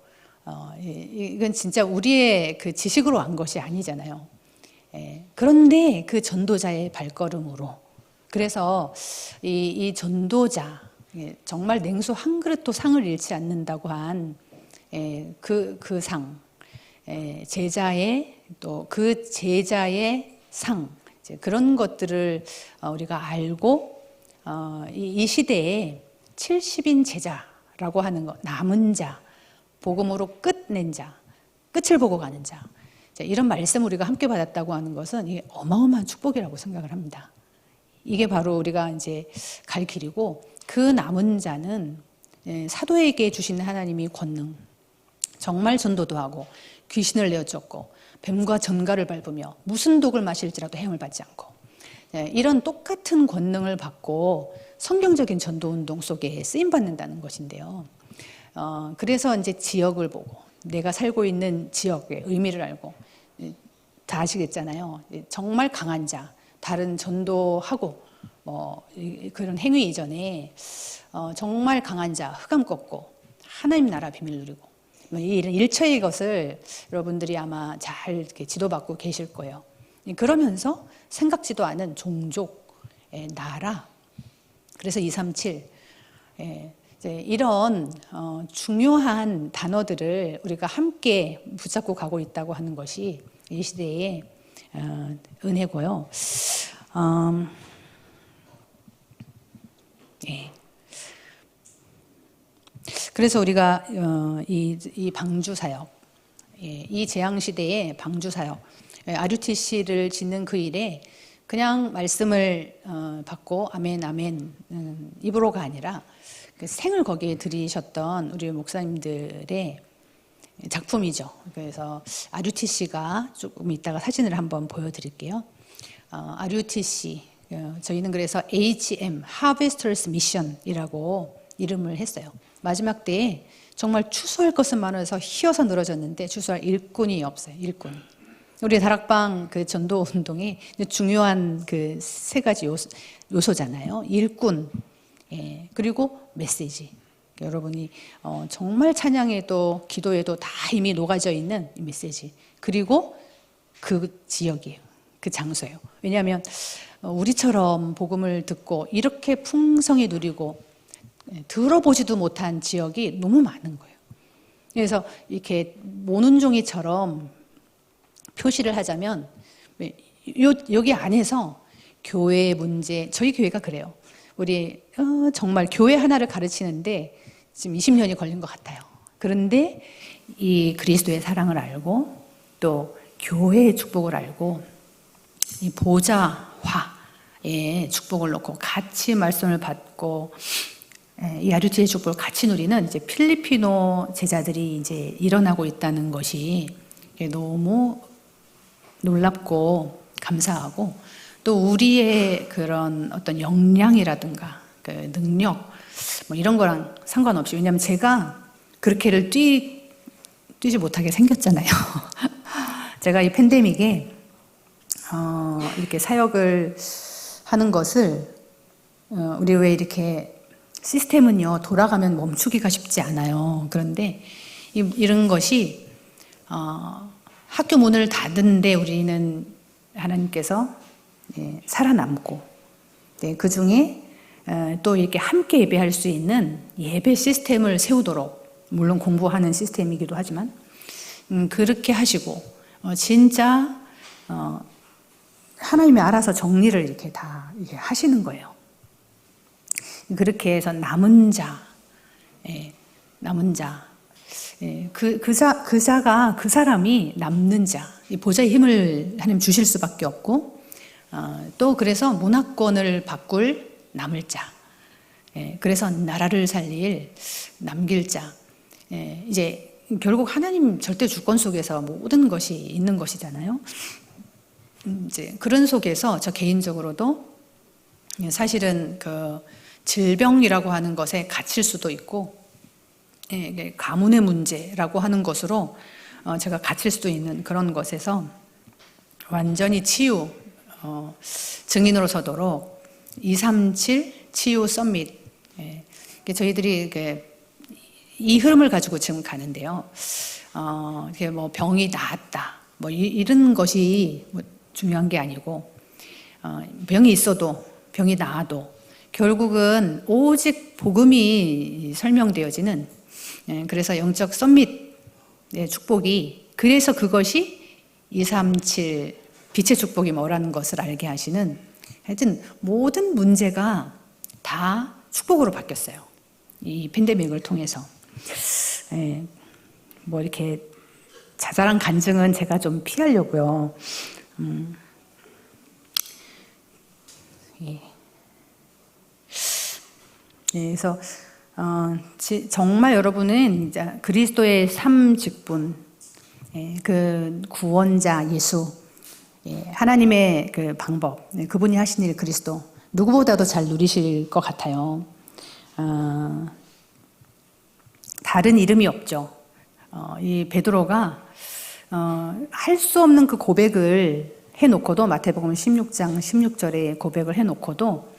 이건 진짜 우리의 그 지식으로 안 것이 아니잖아요. 그런데 그 전도자의 발걸음으로, 그래서 이 전도자, 정말 냉수 한 그릇도 상을 잃지 않는다고 한 그 상, 제자의 또 그 제자의 상, 그런 것들을 우리가 알고 이 시대에 70인 제자라고 하는 것, 남은 자, 복음으로 끝낸 자, 끝을 보고 가는 자, 이런 말씀 우리가 함께 받았다고 하는 것은 이게 어마어마한 축복이라고 생각을 합니다. 이게 바로 우리가 이제 갈 길이고, 그 남은 자는 사도에게 주신 하나님이 권능, 정말 전도도 하고 귀신을 내어쫓고 뱀과 전갈을 밟으며 무슨 독을 마실지라도 해함을 받지 않고, 이런 똑같은 권능을 받고 성경적인 전도운동 속에 쓰임받는다는 것인데요. 그래서 이제 지역을 보고 내가 살고 있는 지역의 의미를 알고, 다 아시겠잖아요. 정말 강한 자, 다른 전도하고 그런 행위 이전에 정말 강한 자, 흑암 꺾고 하나님 나라 비밀 누리고, 이런 일처의 것을 여러분들이 아마 잘 이렇게 지도받고 계실 거예요. 그러면서 생각지도 않은 종족, 나라, 그래서 237, 이런 중요한 단어들을 우리가 함께 붙잡고 가고 있다고 하는 것이 이 시대의 은혜고요. 그래서 우리가 이 방주 사역, 이 재앙 시대의 방주 사역, RUTC를 짓는 그 일에 그냥 말씀을 받고 아멘 아멘 입으로가 아니라 그 생을 거기에 들이셨던 우리 목사님들의 작품이죠. 그래서 RUTC가 조금 이따가 사진을 한번 보여드릴게요. RUTC, 저희는 그래서 HM, Harvesters Mission이라고 이름을 했어요. 마지막 때에 정말 추수할 것은 많아서 희어서 늘어졌는데 추수할 일꾼이 없어요. 일꾼. 우리 다락방 그 전도 운동이 중요한 그 세 가지 요소잖아요. 일꾼, 그리고 메시지. 여러분이 정말 찬양에도 기도에도 다 이미 녹아져 있는 이 메시지. 그리고 그 지역이에요. 그 장소예요. 왜냐하면 우리처럼 복음을 듣고 이렇게 풍성히 누리고 들어보지도 못한 지역이 너무 많은 거예요. 그래서 이렇게 모눈 종이처럼 표시를 하자면, 여기 안에서 교회의 문제, 저희 교회가 그래요. 우리 정말 교회 하나를 가르치는데 지금 20년이 걸린 것 같아요. 그런데 이 그리스도의 사랑을 알고 또 교회의 축복을 알고 이 보좌화의 축복을 놓고 같이 말씀을 받고 이 RUTC의 축복을 같이 누리는 이제 필리피노 제자들이 이제 일어나고 있다는 것이 너무 놀랍고 감사하고, 또 우리의 그런 어떤 역량이라든가 그 능력 이런 거랑 상관없이, 왜냐하면 제가 그렇게를 뛰지 못하게 생겼잖아요. 제가 이 팬데믹에 이렇게 사역을 하는 것을 우리 왜 이렇게 시스템은요 돌아가면 멈추기가 쉽지 않아요. 그런데 이런 것이 학교 문을 닫은데 우리는 하나님께서 살아남고, 그 중에 또 이렇게 함께 예배할 수 있는 예배 시스템을 세우도록, 물론 공부하는 시스템이기도 하지만 그렇게 하시고 진짜 하나님이 알아서 정리를 이렇게 다 이렇게 하시는 거예요. 그렇게 해서 남은 자, 그 사람이 남는 자, 보좌의 힘을 하나님 주실 수밖에 없고, 또 그래서 문화권을 바꿀 남을 자, 그래서 나라를 살릴 남길 자, 이제 결국 하나님 절대 주권 속에서 모든 것이 있는 것이잖아요. 이제 그런 속에서 저 개인적으로도 사실은 그 질병이라고 하는 것에 갇힐 수도 있고, 가문의 문제라고 하는 것으로 제가 갇힐 수도 있는 그런 것에서 완전히 치유, 증인으로 서도록 237 치유 서밋, 저희들이 이 흐름을 가지고 지금 가는데요. 이게 뭐 병이 나았다, 뭐 이런 것이 뭐 중요한 게 아니고, 병이 있어도 병이 나아도 결국은 오직 복음이 설명되어지는, 그래서 영적 썸밋의 축복이, 그래서 그것이 237 빛의 축복이 뭐라는 것을 알게 하시는, 하여튼 모든 문제가 다 축복으로 바뀌었어요. 이 팬데믹을 통해서. 뭐 이렇게 자잘한 간증은 제가 좀 피하려고요. 그래서 정말 여러분은 이제 그리스도의 삶 직분, 그 구원자 예수, 하나님의 그 방법, 그분이 하신 일 그리스도, 누구보다도 잘 누리실 것 같아요. 다른 이름이 없죠. 이 베드로가 할 수 없는 그 고백을 해놓고도, 마태복음 16장 16절에 고백을 해놓고도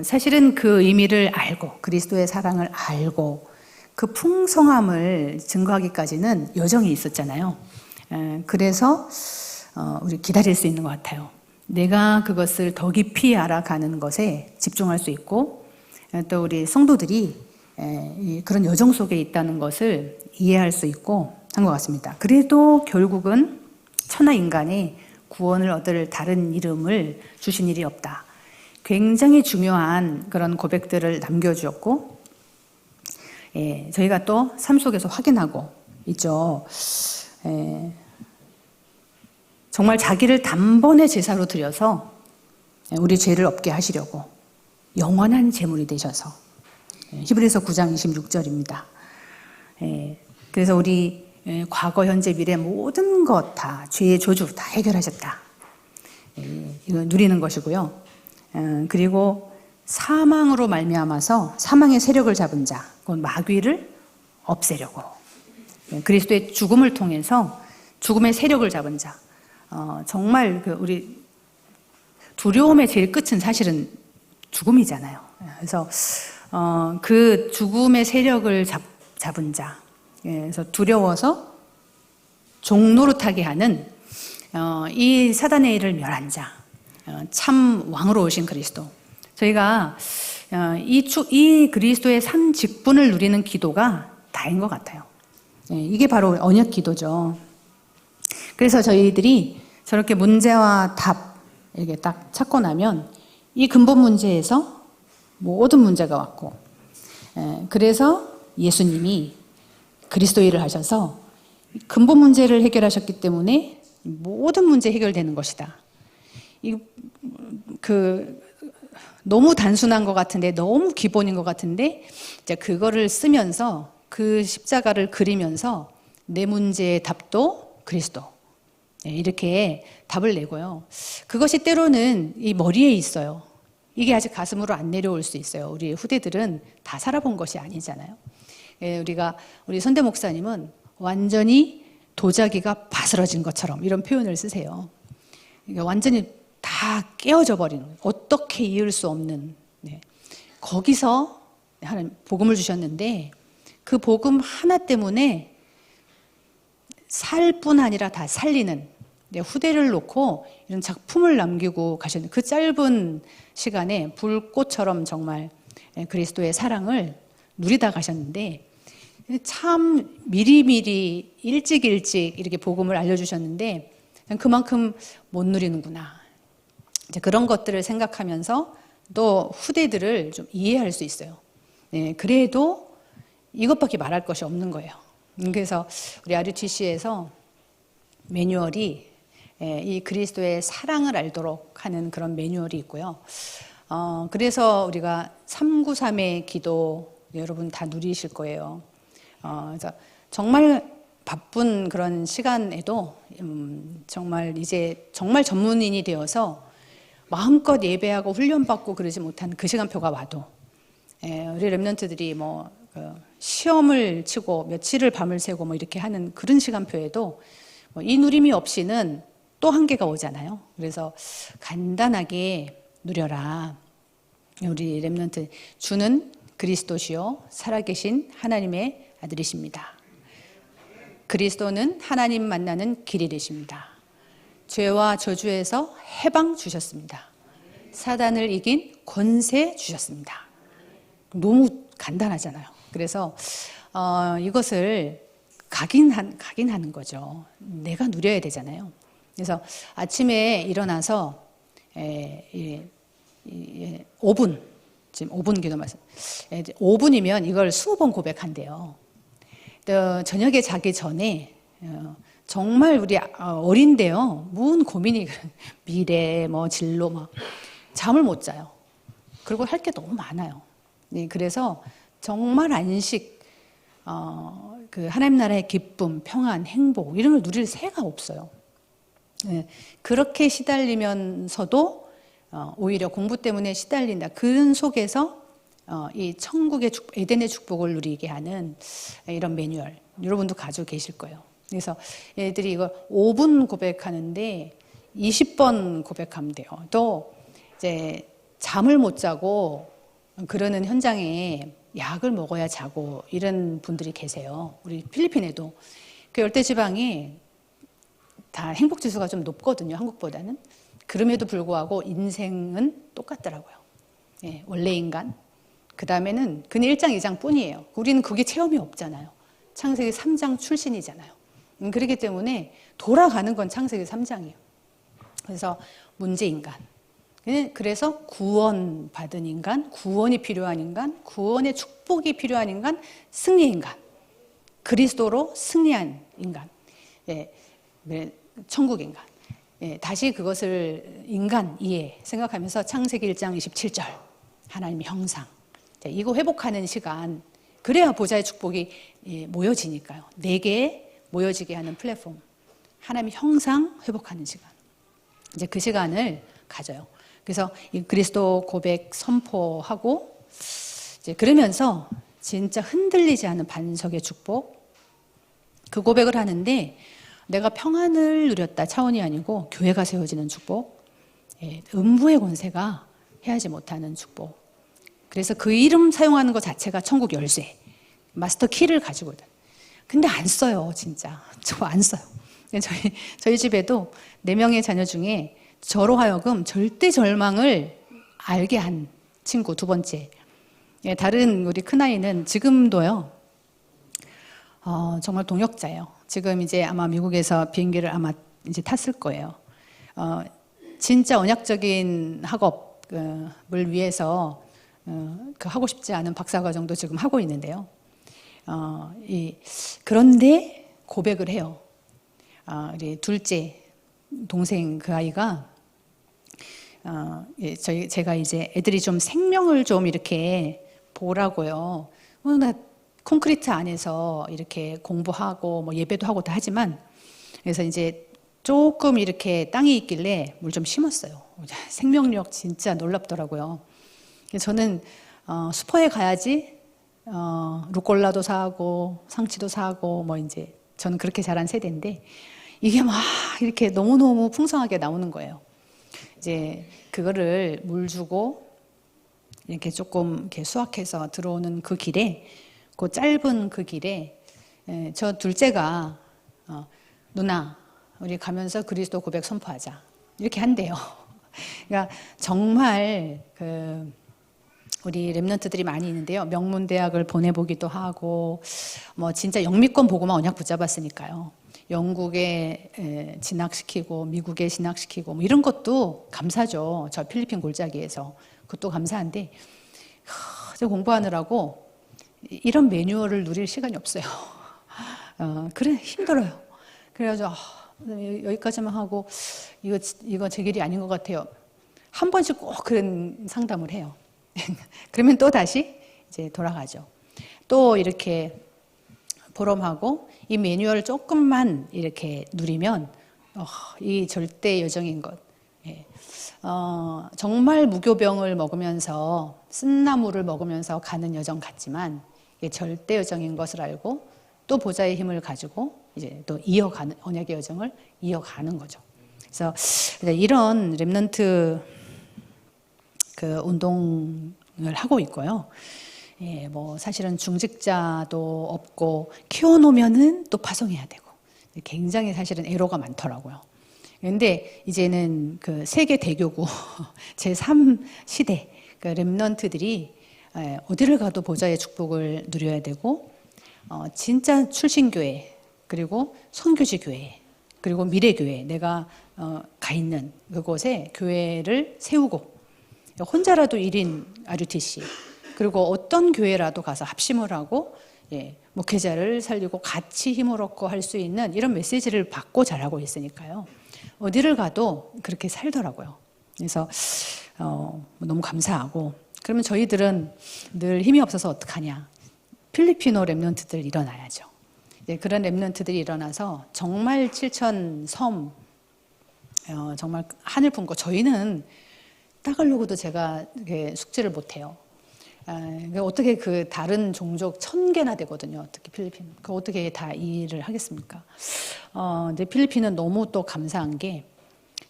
사실은 그 의미를 알고, 그리스도의 사랑을 알고, 그 풍성함을 증거하기까지는 여정이 있었잖아요. 그래서 우리 기다릴 수 있는 것 같아요. 내가 그것을 더 깊이 알아가는 것에 집중할 수 있고, 또 우리 성도들이 그런 여정 속에 있다는 것을 이해할 수 있고 한 것 같습니다. 그래도 결국은 천하 인간의 구원을 얻을 다른 이름을 주신 일이 없다. 굉장히 중요한 그런 고백들을 남겨주었고, 저희가 또 삶 속에서 확인하고 있죠. 정말 자기를 단번에 제사로 드려서 우리 죄를 없게 하시려고 영원한 제물이 되셔서, 히브리서 9장 26절입니다. 그래서 우리 과거, 현재, 미래 모든 것 다, 죄의 저주 다 해결하셨다. 이거 누리는 것이고요. 그리고 사망으로 말미암아서 사망의 세력을 잡은 자, 그건 마귀를 없애려고, 그리스도의 죽음을 통해서 죽음의 세력을 잡은 자, 정말 우리 두려움의 제일 끝은 사실은 죽음이잖아요. 그래서 그 죽음의 세력을 잡은 자, 그래서 두려워서 종노릇하게 하는 이 사단의 일을 멸한 자, 참 왕으로 오신 그리스도. 저희가 이 그리스도의 삶 직분을 누리는 기도가 다인 것 같아요. 이게 바로 언약 기도죠. 그래서 저희들이 저렇게 문제와 답 이렇게 딱 찾고 나면 이 근본 문제에서 모든 문제가 왔고, 그래서 예수님이 그리스도 일을 하셔서 근본 문제를 해결하셨기 때문에 모든 문제 해결되는 것이다. 너무 단순한 것 같은데, 너무 기본인 것 같은데, 이제 그거를 쓰면서 그 십자가를 그리면서 내 문제의 답도 그리스도, 이렇게 답을 내고요. 그것이 때로는 이 머리에 있어요. 이게 아직 가슴으로 안 내려올 수 있어요. 우리 후대들은 다 살아본 것이 아니잖아요. 우리 선대 목사님은 완전히 도자기가 바스러진 것처럼 이런 표현을 쓰세요. 그러니까 완전히 다 깨어져 버리는, 어떻게 이을 수 없는, 거기서 하나님 복음을 주셨는데, 그 복음 하나 때문에 살 뿐 아니라 다 살리는, 후대를 놓고 이런 작품을 남기고 가셨는데, 그 짧은 시간에 불꽃처럼 정말 그리스도의 사랑을 누리다 가셨는데, 참 미리미리 일찍 이렇게 복음을 알려주셨는데 그만큼 못 누리는구나. 이제 그런 것들을 생각하면서 또 후대들을 좀 이해할 수 있어요. 그래도 이것밖에 말할 것이 없는 거예요. 그래서 우리 RUTC에서 매뉴얼이 이 그리스도의 사랑을 알도록 하는 그런 매뉴얼이 있고요. 그래서 우리가 393의 기도 여러분 다 누리실 거예요. 그래서 정말 바쁜 그런 시간에도 정말 이제 정말 전문인이 되어서 마음껏 예배하고 훈련받고 그러지 못한 그 시간표가 와도, 우리 렘넌트들이 시험을 치고 며칠을 밤을 새고 이렇게 하는 그런 시간표에도 이 누림이 없이는 또 한계가 오잖아요. 그래서 간단하게 누려라. 우리 렘넌트, 주는 그리스도시요 살아계신 하나님의 아들이십니다. 그리스도는 하나님 만나는 길이 되십니다. 죄와 저주에서 해방 주셨습니다. 사단을 이긴 권세 주셨습니다. 너무 간단하잖아요. 그래서 이것을 각인하는 거죠. 내가 누려야 되잖아요. 그래서 아침에 일어나서 5분, 지금 5분 기도 말씀, 5분이면 이걸 20번 고백한대요. 또 저녁에 자기 전에 정말 우리 어린데요. 무슨 고민이 미래, 뭐 진로, 막 잠을 못 자요. 그리고 할 게 너무 많아요. 네, 그래서 정말 안식, 그 하나님 나라의 기쁨, 평안, 행복 이런 걸 누릴 새가 없어요. 네, 그렇게 시달리면서도 오히려 공부 때문에 시달린다. 그런 속에서 이 천국의 에덴의 축복을 누리게 하는 이런 매뉴얼 여러분도 가지고 계실 거예요. 그래서 애들이 이거 5분 고백하는데 20번 고백하면 돼요. 또 이제 잠을 못 자고 그러는 현장에 약을 먹어야 자고 이런 분들이 계세요. 우리 필리핀에도 그 열대지방이 다 행복지수가 좀 높거든요. 한국보다는. 그럼에도 불구하고 인생은 똑같더라고요. 예, 원래 인간. 그 다음에는 그냥 1장, 2장 뿐이에요. 우리는 그게 체험이 없잖아요. 창세기 3장 출신이잖아요. 그렇기 때문에 돌아가는 건 창세기 3장이에요. 그래서 문제 인간. 그래서 구원 받은 인간, 구원이 필요한 인간, 구원의 축복이 필요한 인간, 승리 인간. 그리스도로 승리한 인간. 예, 천국 인간. 예, 다시 그것을 인간 이해 생각하면서 창세기 1장 27절 하나님의 형상. 이거 회복하는 시간. 그래야 보좌의 축복이 모여지니까요. 4개 모여지게 하는 플랫폼. 하나님의 형상 회복하는 시간. 이제 그 시간을 가져요. 그래서 이 그리스도 고백 선포하고 이제 그러면서 진짜 흔들리지 않은 반석의 축복. 그 고백을 하는데 내가 평안을 누렸다 차원이 아니고 교회가 세워지는 축복. 음부의 권세가 해하지 못하는 축복. 그래서 그 이름 사용하는 것 자체가 천국 열쇠. 마스터 키를 가지고 있다. 근데 안 써요, 진짜. 저 안 써요. 저희 집에도 4명의 자녀 중에 저로 하여금 절대 절망을 알게 한 친구 2번째. 다른 우리 큰아이는 지금도요, 정말 동역자예요. 지금 이제 아마 미국에서 비행기를 아마 이제 탔을 거예요. 진짜 언약적인 학업을 위해서 그 하고 싶지 않은 박사과정도 지금 하고 있는데요. 그런데 고백을 해요. 우리 둘째 동생 그 아이가 제가 이제 애들이 좀 생명을 좀 이렇게 보라고요. 나 콘크리트 안에서 이렇게 공부하고 뭐 예배도 하고 다 하지만 그래서 이제 조금 이렇게 땅이 있길래 물 좀 심었어요. 생명력 진짜 놀랍더라고요. 저는 슈퍼에 가야지 루꼴라도 사고 상치도 사고 뭐 이제 저는 그렇게 자란 세대인데 이게 막 이렇게 너무너무 풍성하게 나오는 거예요. 이제 그거를 물 주고 이렇게 조금 이렇게 수확해서 들어오는 그 길에 그 짧은 그 길에 저 둘째가 누나 우리 가면서 그리스도 고백 선포하자 이렇게 한대요. 그러니까 정말 우리 렘넌트들이 많이 있는데요. 명문대학을 보내보기도 하고 뭐 진짜 영미권 보고만 언약 붙잡았으니까요. 영국에 진학시키고 미국에 진학시키고 뭐 이런 것도 감사죠. 저 필리핀 골짜기에서 그것도 감사한데 저 공부하느라고 이런 매뉴얼을 누릴 시간이 없어요. 그래 힘들어요. 그래가지고 여기까지만 하고 이거 제 길이 아닌 것 같아요. 한 번씩 꼭 그런 상담을 해요. 그러면 또 다시 이제 돌아가죠. 또 이렇게 보람하고 이 매뉴얼을 조금만 이렇게 누리면 이 절대 여정인 것. 정말 무교병을 먹으면서 쓴나물을 먹으면서 가는 여정 같지만 이게 절대 여정인 것을 알고 또 보좌의 힘을 가지고 이제 또 이어가는 언약의 여정을 이어가는 거죠. 그래서 이런 렘넌트 그 운동을 하고 있고요. 예, 뭐 사실은 중직자도 없고 키워놓으면은 또 파송해야 되고 굉장히 사실은 애로가 많더라고요. 근데 이제는 그 세계 대교구 제3 시대 그 렘넌트들이 어디를 가도 보좌의 축복을 누려야 되고 진짜 출신교회 그리고 선교지 교회 그리고 미래교회 내가 가 있는 그곳에 교회를 세우고 혼자라도 1인 RUTC 그리고 어떤 교회라도 가서 합심을 하고 목회자를 살리고 같이 힘을 얻고 할 수 있는 이런 메시지를 받고 자라고 있으니까요. 어디를 가도 그렇게 살더라고요. 그래서 너무 감사하고 그러면 저희들은 늘 힘이 없어서 어떡하냐. 필리피노 렘넌트들 일어나야죠. 그런 렘넌트들이 일어나서 정말 7천 섬 정말 하늘 품고 저희는 따갈로그도 제가 숙지를 못해요. 어떻게 그 다른 종족 1000개나 되거든요. 특히 필리핀. 그 어떻게 다 일을 하겠습니까? 근데 필리핀은 너무 또 감사한 게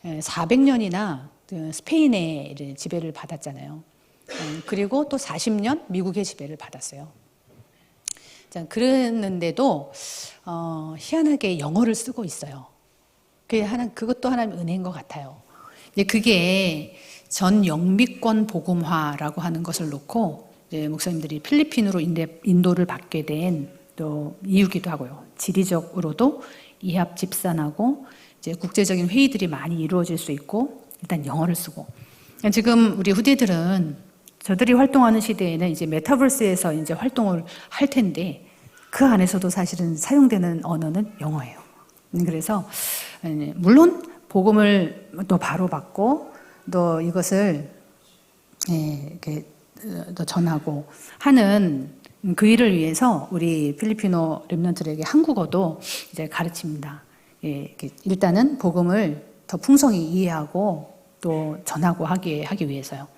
400년이나 스페인의 지배를 받았잖아요. 그리고 또 40년 미국의 지배를 받았어요. 그랬는데도 희한하게 영어를 쓰고 있어요. 그것도 하나님 은혜인 것 같아요. 근데 그게 전 영미권 복음화라고 하는 것을 놓고 이제 목사님들이 필리핀으로 인도를 받게 된 또 이유기도 하고요. 지리적으로도 이합 집산하고 이제 국제적인 회의들이 많이 이루어질 수 있고 일단 영어를 쓰고 지금 우리 후대들은 저들이 활동하는 시대에는 이제 메타버스에서 이제 활동을 할 텐데 그 안에서도 사실은 사용되는 언어는 영어예요. 그래서 물론 복음을 또 바로 받고 또 이것을 이렇게 또 전하고 하는 그 일을 위해서 우리 필리피노 렘넌트들에게 한국어도 이제 가르칩니다. 일단은 복음을 더 풍성히 이해하고 또 전하고 하기 위해서요.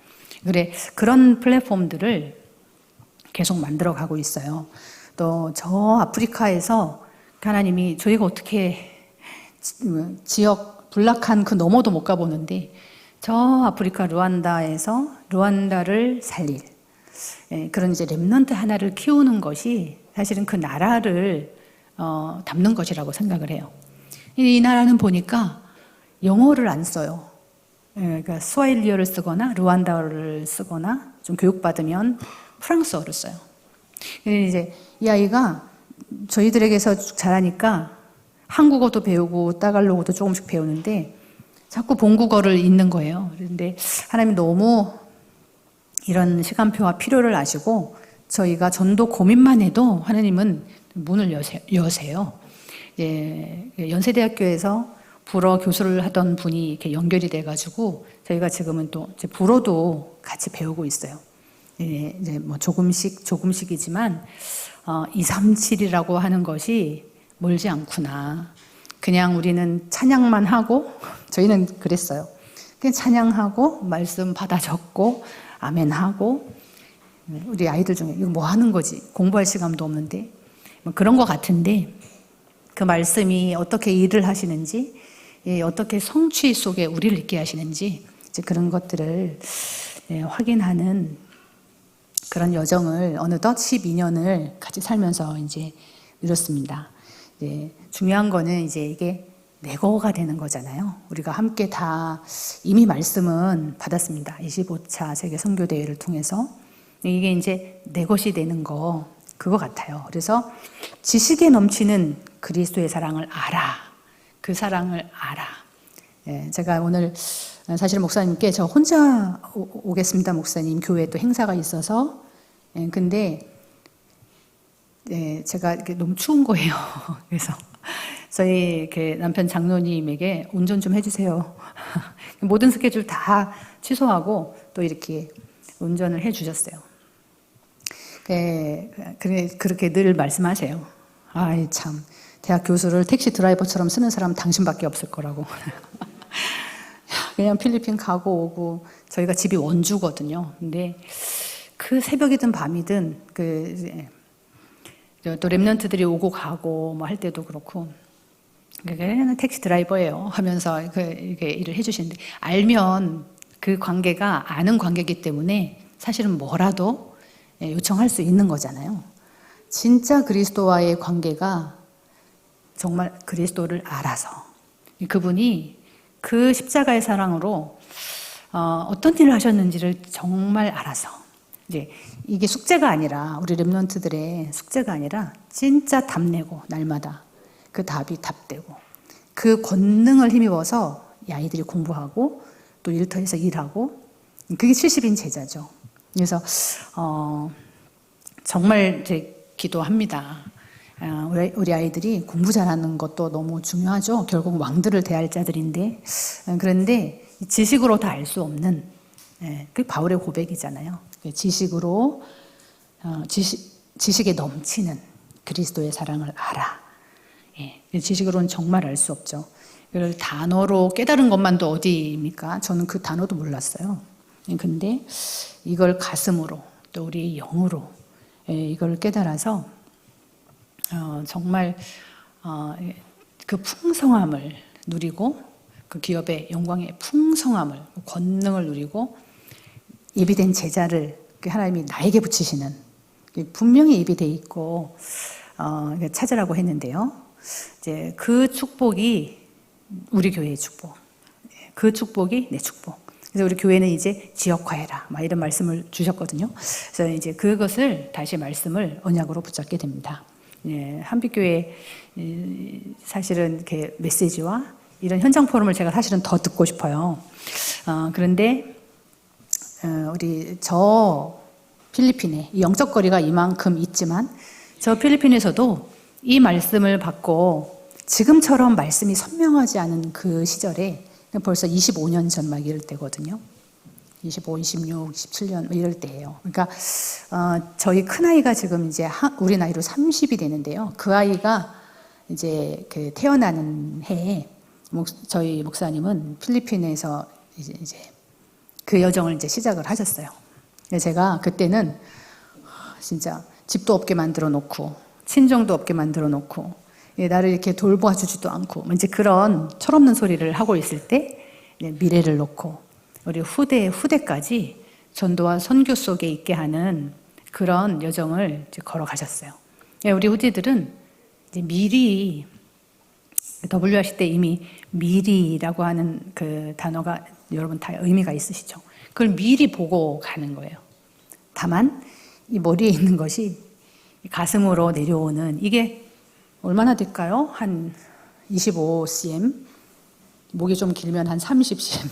그런 플랫폼들을 계속 만들어 가고 있어요. 또 저 아프리카에서 하나님이 저희가 어떻게 지역 불락한 그 너머도 못 가보는데 저 아프리카 루안다에서 루안다를 살릴 그런 이제 렘넌트 하나를 키우는 것이 사실은 그 나라를 담는 것이라고 생각을 해요. 이 나라는 보니까 영어를 안 써요. 그러니까 스와힐리어를 쓰거나 루안다어를 쓰거나 좀 교육받으면 프랑스어를 써요. 이제 이 아이가 저희들에게서 자라니까 한국어도 배우고 따갈로그도 조금씩 배우는데 자꾸 본국어를 읽는 거예요. 그런데 하나님이 너무 이런 시간표와 필요를 아시고 저희가 전도 고민만 해도 하나님은 문을 여세요. 연세대학교에서 불어 교수를 하던 분이 이렇게 연결이 돼가지고 저희가 지금은 또 이제 불어도 같이 배우고 있어요. 이제 뭐 조금씩이지만 237이라고 하는 것이 멀지 않구나. 그냥 우리는 찬양만 하고 저희는 그랬어요. 그냥 찬양하고 말씀 받아 적고 아멘하고 우리 아이들 중에 이거 뭐 하는 거지? 공부할 시간도 없는데 뭐 그런 것 같은데 그 말씀이 어떻게 일을 하시는지 어떻게 성취 속에 우리를 있게 하시는지 이제 그런 것들을 확인하는 그런 여정을 어느덧 12년을 같이 살면서 이제 이뤘습니다. 중요한 거는 이제 이게 내거가 되는 거잖아요. 우리가 함께 다 이미 말씀은 받았습니다. 25차 세계 선교대회를 통해서. 이게 이제 내 것이 되는 그거 같아요. 그래서 지식에 넘치는 그리스도의 사랑을 알아. 그 사랑을 알아. 제가 오늘 사실 목사님께 저 혼자 오겠습니다. 목사님 교회에 또 행사가 있어서. 근데 제가 이렇게 너무 추운 거예요. 그래서 저희 이렇게 남편 장로님에게 운전 좀 해주세요. 모든 스케줄 다 취소하고 또 이렇게 운전을 해주셨어요. 그렇게 늘 말씀하세요. 아이 참 대학 교수를 택시 드라이버처럼 쓰는 사람은 당신밖에 없을 거라고. 그냥 필리핀 가고 오고 저희가 집이 원주거든요. 근데 그 새벽이든 밤이든 또 렘넌트들이 오고 가고 뭐 할 때도 그렇고 그냥 택시 드라이버예요 하면서 이렇게 일을 해주시는데, 알면 그 관계가 아는 관계이기 때문에 사실은 뭐라도 요청할 수 있는 거잖아요. 진짜 그리스도와의 관계가 정말 그리스도를 알아서, 그분이 그 십자가의 사랑으로 어떤 일을 하셨는지를 정말 알아서, 이제 이게 숙제가 아니라, 우리 렘넌트들의 숙제가 아니라 진짜 답내고 날마다 그 답이 답되고 그 권능을 힘입어서 이 아이들이 공부하고 또 일터에서 일하고, 그게 70인 제자죠. 그래서 정말 이제 기도합니다. 우리 아이들이 공부 잘하는 것도 너무 중요하죠. 결국 왕들을 대할 자들인데, 그런데 지식으로 다 알 수 없는, 그게 바울의 고백이잖아요. 지식으로 지식에 넘치는 그리스도의 사랑을 알아. 지식으로는 정말 알 수 없죠. 이걸 단어로 깨달은 것만도 어디입니까? 저는 그 단어도 몰랐어요. 근데 이걸 가슴으로, 또 우리 영으로 이걸 깨달아서 정말 그 풍성함을 누리고, 그 기업의 영광의 풍성함을, 권능을 누리고, 예비된 제자를 하나님이 나에게 붙이시는, 분명히 예비되어 있고 찾으라고 했는데요. 이제 그 축복이 우리 교회의 축복, 그 축복이 내 축복. 그래서 우리 교회는 이제 지역화해라, 막 이런 말씀을 주셨거든요. 그래서 이제 그것을 다시 말씀을 언약으로 붙잡게 됩니다. 한빛교회 사실은 이렇게 메시지와 이런 현장 포럼을 제가 사실은 더 듣고 싶어요. 그런데 우리 저 필리핀에 영적 거리가 이만큼 있지만, 저 필리핀에서도 이 말씀을 받고 지금처럼 말씀이 선명하지 않은 그 시절에, 벌써 25년 전 막 이럴 때거든요. 25, 26, 27년 이럴 때예요. 그러니까 저희 큰아이가 지금 이제 우리 나이로 30이 되는데요. 그 아이가 이제 그 태어나는 해에 저희 목사님은 필리핀에서 이제 그 여정을 이제 시작을 하셨어요. 제가 그때는 진짜 집도 없게 만들어 놓고, 친정도 없게 만들어 놓고, 나를 이렇게 돌봐주지도 않고, 이제 그런 철없는 소리를 하고 있을 때 미래를 놓고 우리 후대까지 전도와 선교 속에 있게 하는 그런 여정을 이제 걸어가셨어요. 우리 후대들은 이제 미리, WRC 때 이미 미리라고 하는 그 단어가 여러분 다 의미가 있으시죠? 그걸 미리 보고 가는 거예요. 다만 이 머리에 있는 것이 가슴으로 내려오는, 이게 얼마나 될까요? 한 25cm, 목이 좀 길면 한 30cm.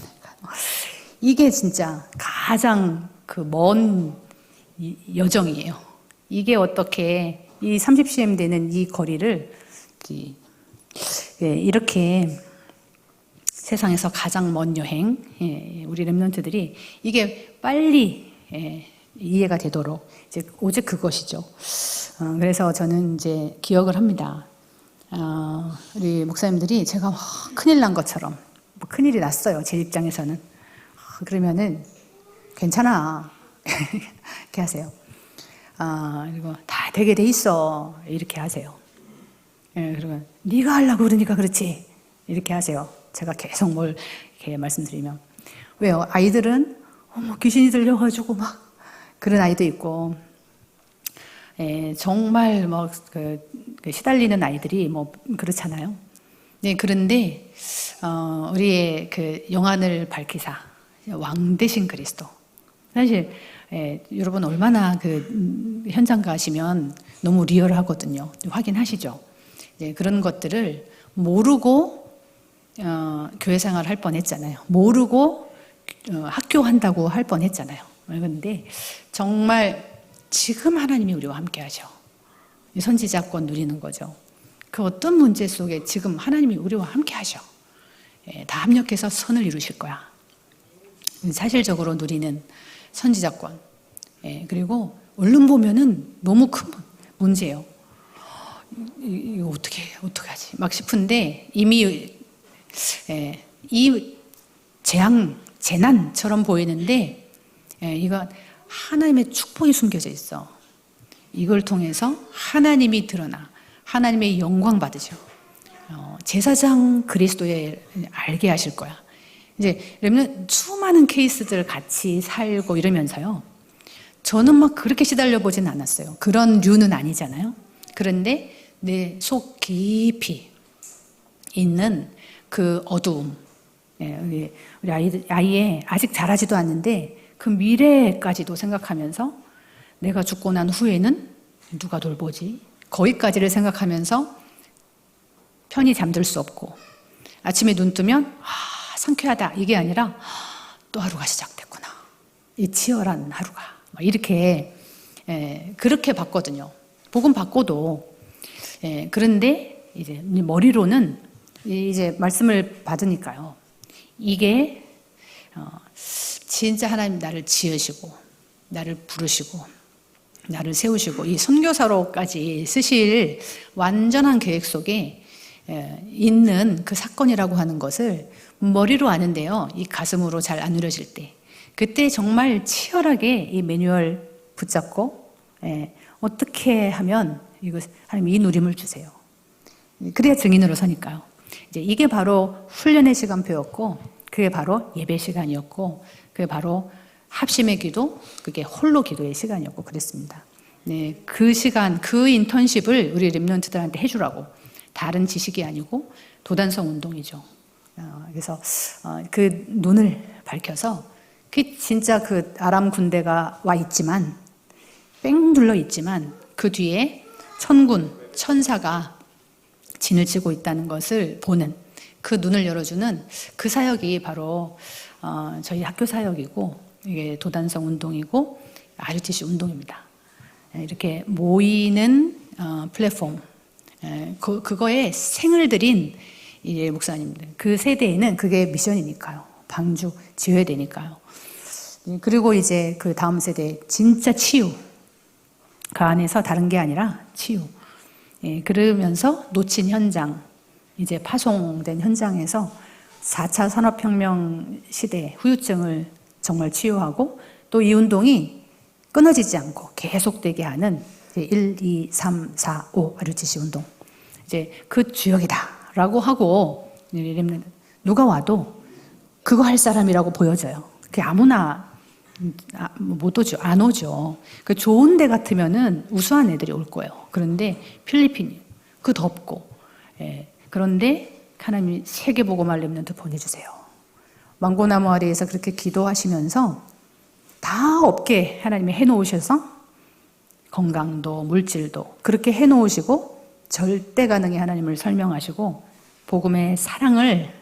이게 진짜 가장 그 먼 여정이에요. 이게 어떻게 이 30cm 되는 이 거리를 이렇게 세상에서 가장 먼 여행, 우리 렘넌트들이 이게 빨리 이해가 되도록 이제 오직 그것이죠. 그래서 저는 이제 기억을 합니다. 우리 목사님들이 제가 큰일 난 것처럼, 큰일이 났어요, 제 입장에서는. 그러면은 괜찮아 이렇게 하세요. 그리고 다 되게 돼 있어 이렇게 하세요. 그러면 네가 하려고 그러니까 그렇지 이렇게 하세요. 제가 계속 뭘 이렇게 말씀드리면. 왜요? 아이들은 귀신이 들려가지고 막 그런 아이도 있고, 정말 시달리는 아이들이 그렇잖아요. 네, 그런데 우리의 그 영안을 밝히사 왕 되신 그리스도, 사실 여러분 얼마나 그 현장 가시면 너무 리얼하거든요. 확인하시죠? 그런 것들을 모르고 교회 생활 할 뻔했잖아요. 모르고 학교 한다고 할 뻔했잖아요. 그런데 정말 지금 하나님이 우리와 함께 하셔. 선지자권 누리는 거죠. 그 어떤 문제 속에 지금 하나님이 우리와 함께 하셔. 다 합력해서 선을 이루실 거야. 사실적으로 누리는 선지자권. 그리고 얼른 보면은 너무 큰 문제예요. 이거 어떻게 하지? 막 싶은데 이미 이 재난처럼 보이는데 이거 하나님의 축복이 숨겨져 있어. 이걸 통해서 하나님이 드러나 하나님의 영광 받으셔. 제사장 그리스도에 알게 하실 거야. 이제 수많은 케이스들 같이 살고 이러면서요. 저는 막 그렇게 시달려 보진 않았어요. 그런 류는 아니잖아요. 그런데 내 속 깊이 있는 그 어두움, 우리 아이의 아직 자라지도 않는데 그 미래까지도 생각하면서 내가 죽고 난 후에는 누가 돌보지? 거기까지를 생각하면서 편히 잠들 수 없고 아침에 눈 뜨면 상쾌하다 이게 아니라 또 하루가 시작됐구나. 이 치열한 하루가 이렇게 그렇게 봤거든요. 복음 받고도 그런데 이제 머리로는 이제 말씀을 받으니까요. 이게 진짜 하나님 나를 지으시고 나를 부르시고 나를 세우시고 이 선교사로까지 쓰실 완전한 계획 속에 있는 그 사건이라고 하는 것을 머리로 아는데요. 이 가슴으로 잘 안 누려질 때 그때 정말 치열하게 이 매뉴얼 붙잡고 어떻게 하면 하나님 이 누림을 주세요. 그래야 증인으로 서니까요. 이제 이게 바로 훈련의 시간표였고 그게 바로 예배 시간이었고 그게 바로 합심의 기도, 그게 홀로 기도의 시간이었고 그랬습니다. 네, 그 시간, 그 인턴십을 우리 렘넌트들한테 해주라고. 다른 지식이 아니고 도단성 운동이죠. 그래서 그 눈을 밝혀서 그 진짜 그 아람 군대가 와 있지만 뺑 둘러 있지만 그 뒤에 천군, 천사가 진을 치고 있다는 것을 보는 그 눈을 열어주는 그 사역이 바로 저희 학교 사역이고 이게 도단성 운동이고 RUTC 운동입니다. 이렇게 모이는 플랫폼 그거에 생을 들인 이제 목사님들 그 세대에는 그게 미션이니까요. 방주 지어야 되니까요. 그리고 이제 그 다음 세대 진짜 치유 그 안에서 다른 게 아니라 치유 그러면서 놓친 현장 이제 파송된 현장에서 4차 산업혁명 시대 후유증을 정말 치유하고 또 이 운동이 끊어지지 않고 계속되게 하는 1, 2, 3, 4, 5 RUTC 운동 이제 그 주역이다라고 하고 누가 와도 그거 할 사람이라고 보여져요. 그게 아무나 못 오죠. 안 오죠. 그 좋은 데 같으면은 우수한 애들이 올 거예요. 그런데 필리핀이 그 덥고 그런데 하나님이 세계복음화 렘넌트 보내주세요. 망고나무 아래에서 그렇게 기도하시면서 다 없게 하나님이 해놓으셔서 건강도 물질도 그렇게 해놓으시고 절대 가능의 하나님을 설명하시고 복음의 사랑을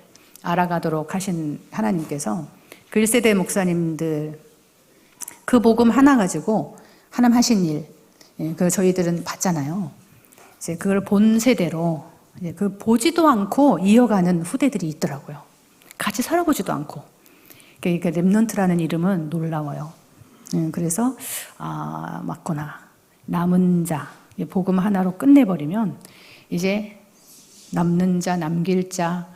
알아가도록 하신 하나님께서 그 1세대 목사님들 그 복음 하나 가지고 하나님 하신 일 그 저희들은 봤잖아요. 이제 그걸 본 세대로 그 보지도 않고 이어가는 후대들이 있더라고요. 같이 살아보지도 않고. 그러니까 렘넌트라는 이름은 놀라워요. 그래서 맞구나. 남은 자 복음 하나로 끝내버리면 이제 남는 자 남길 자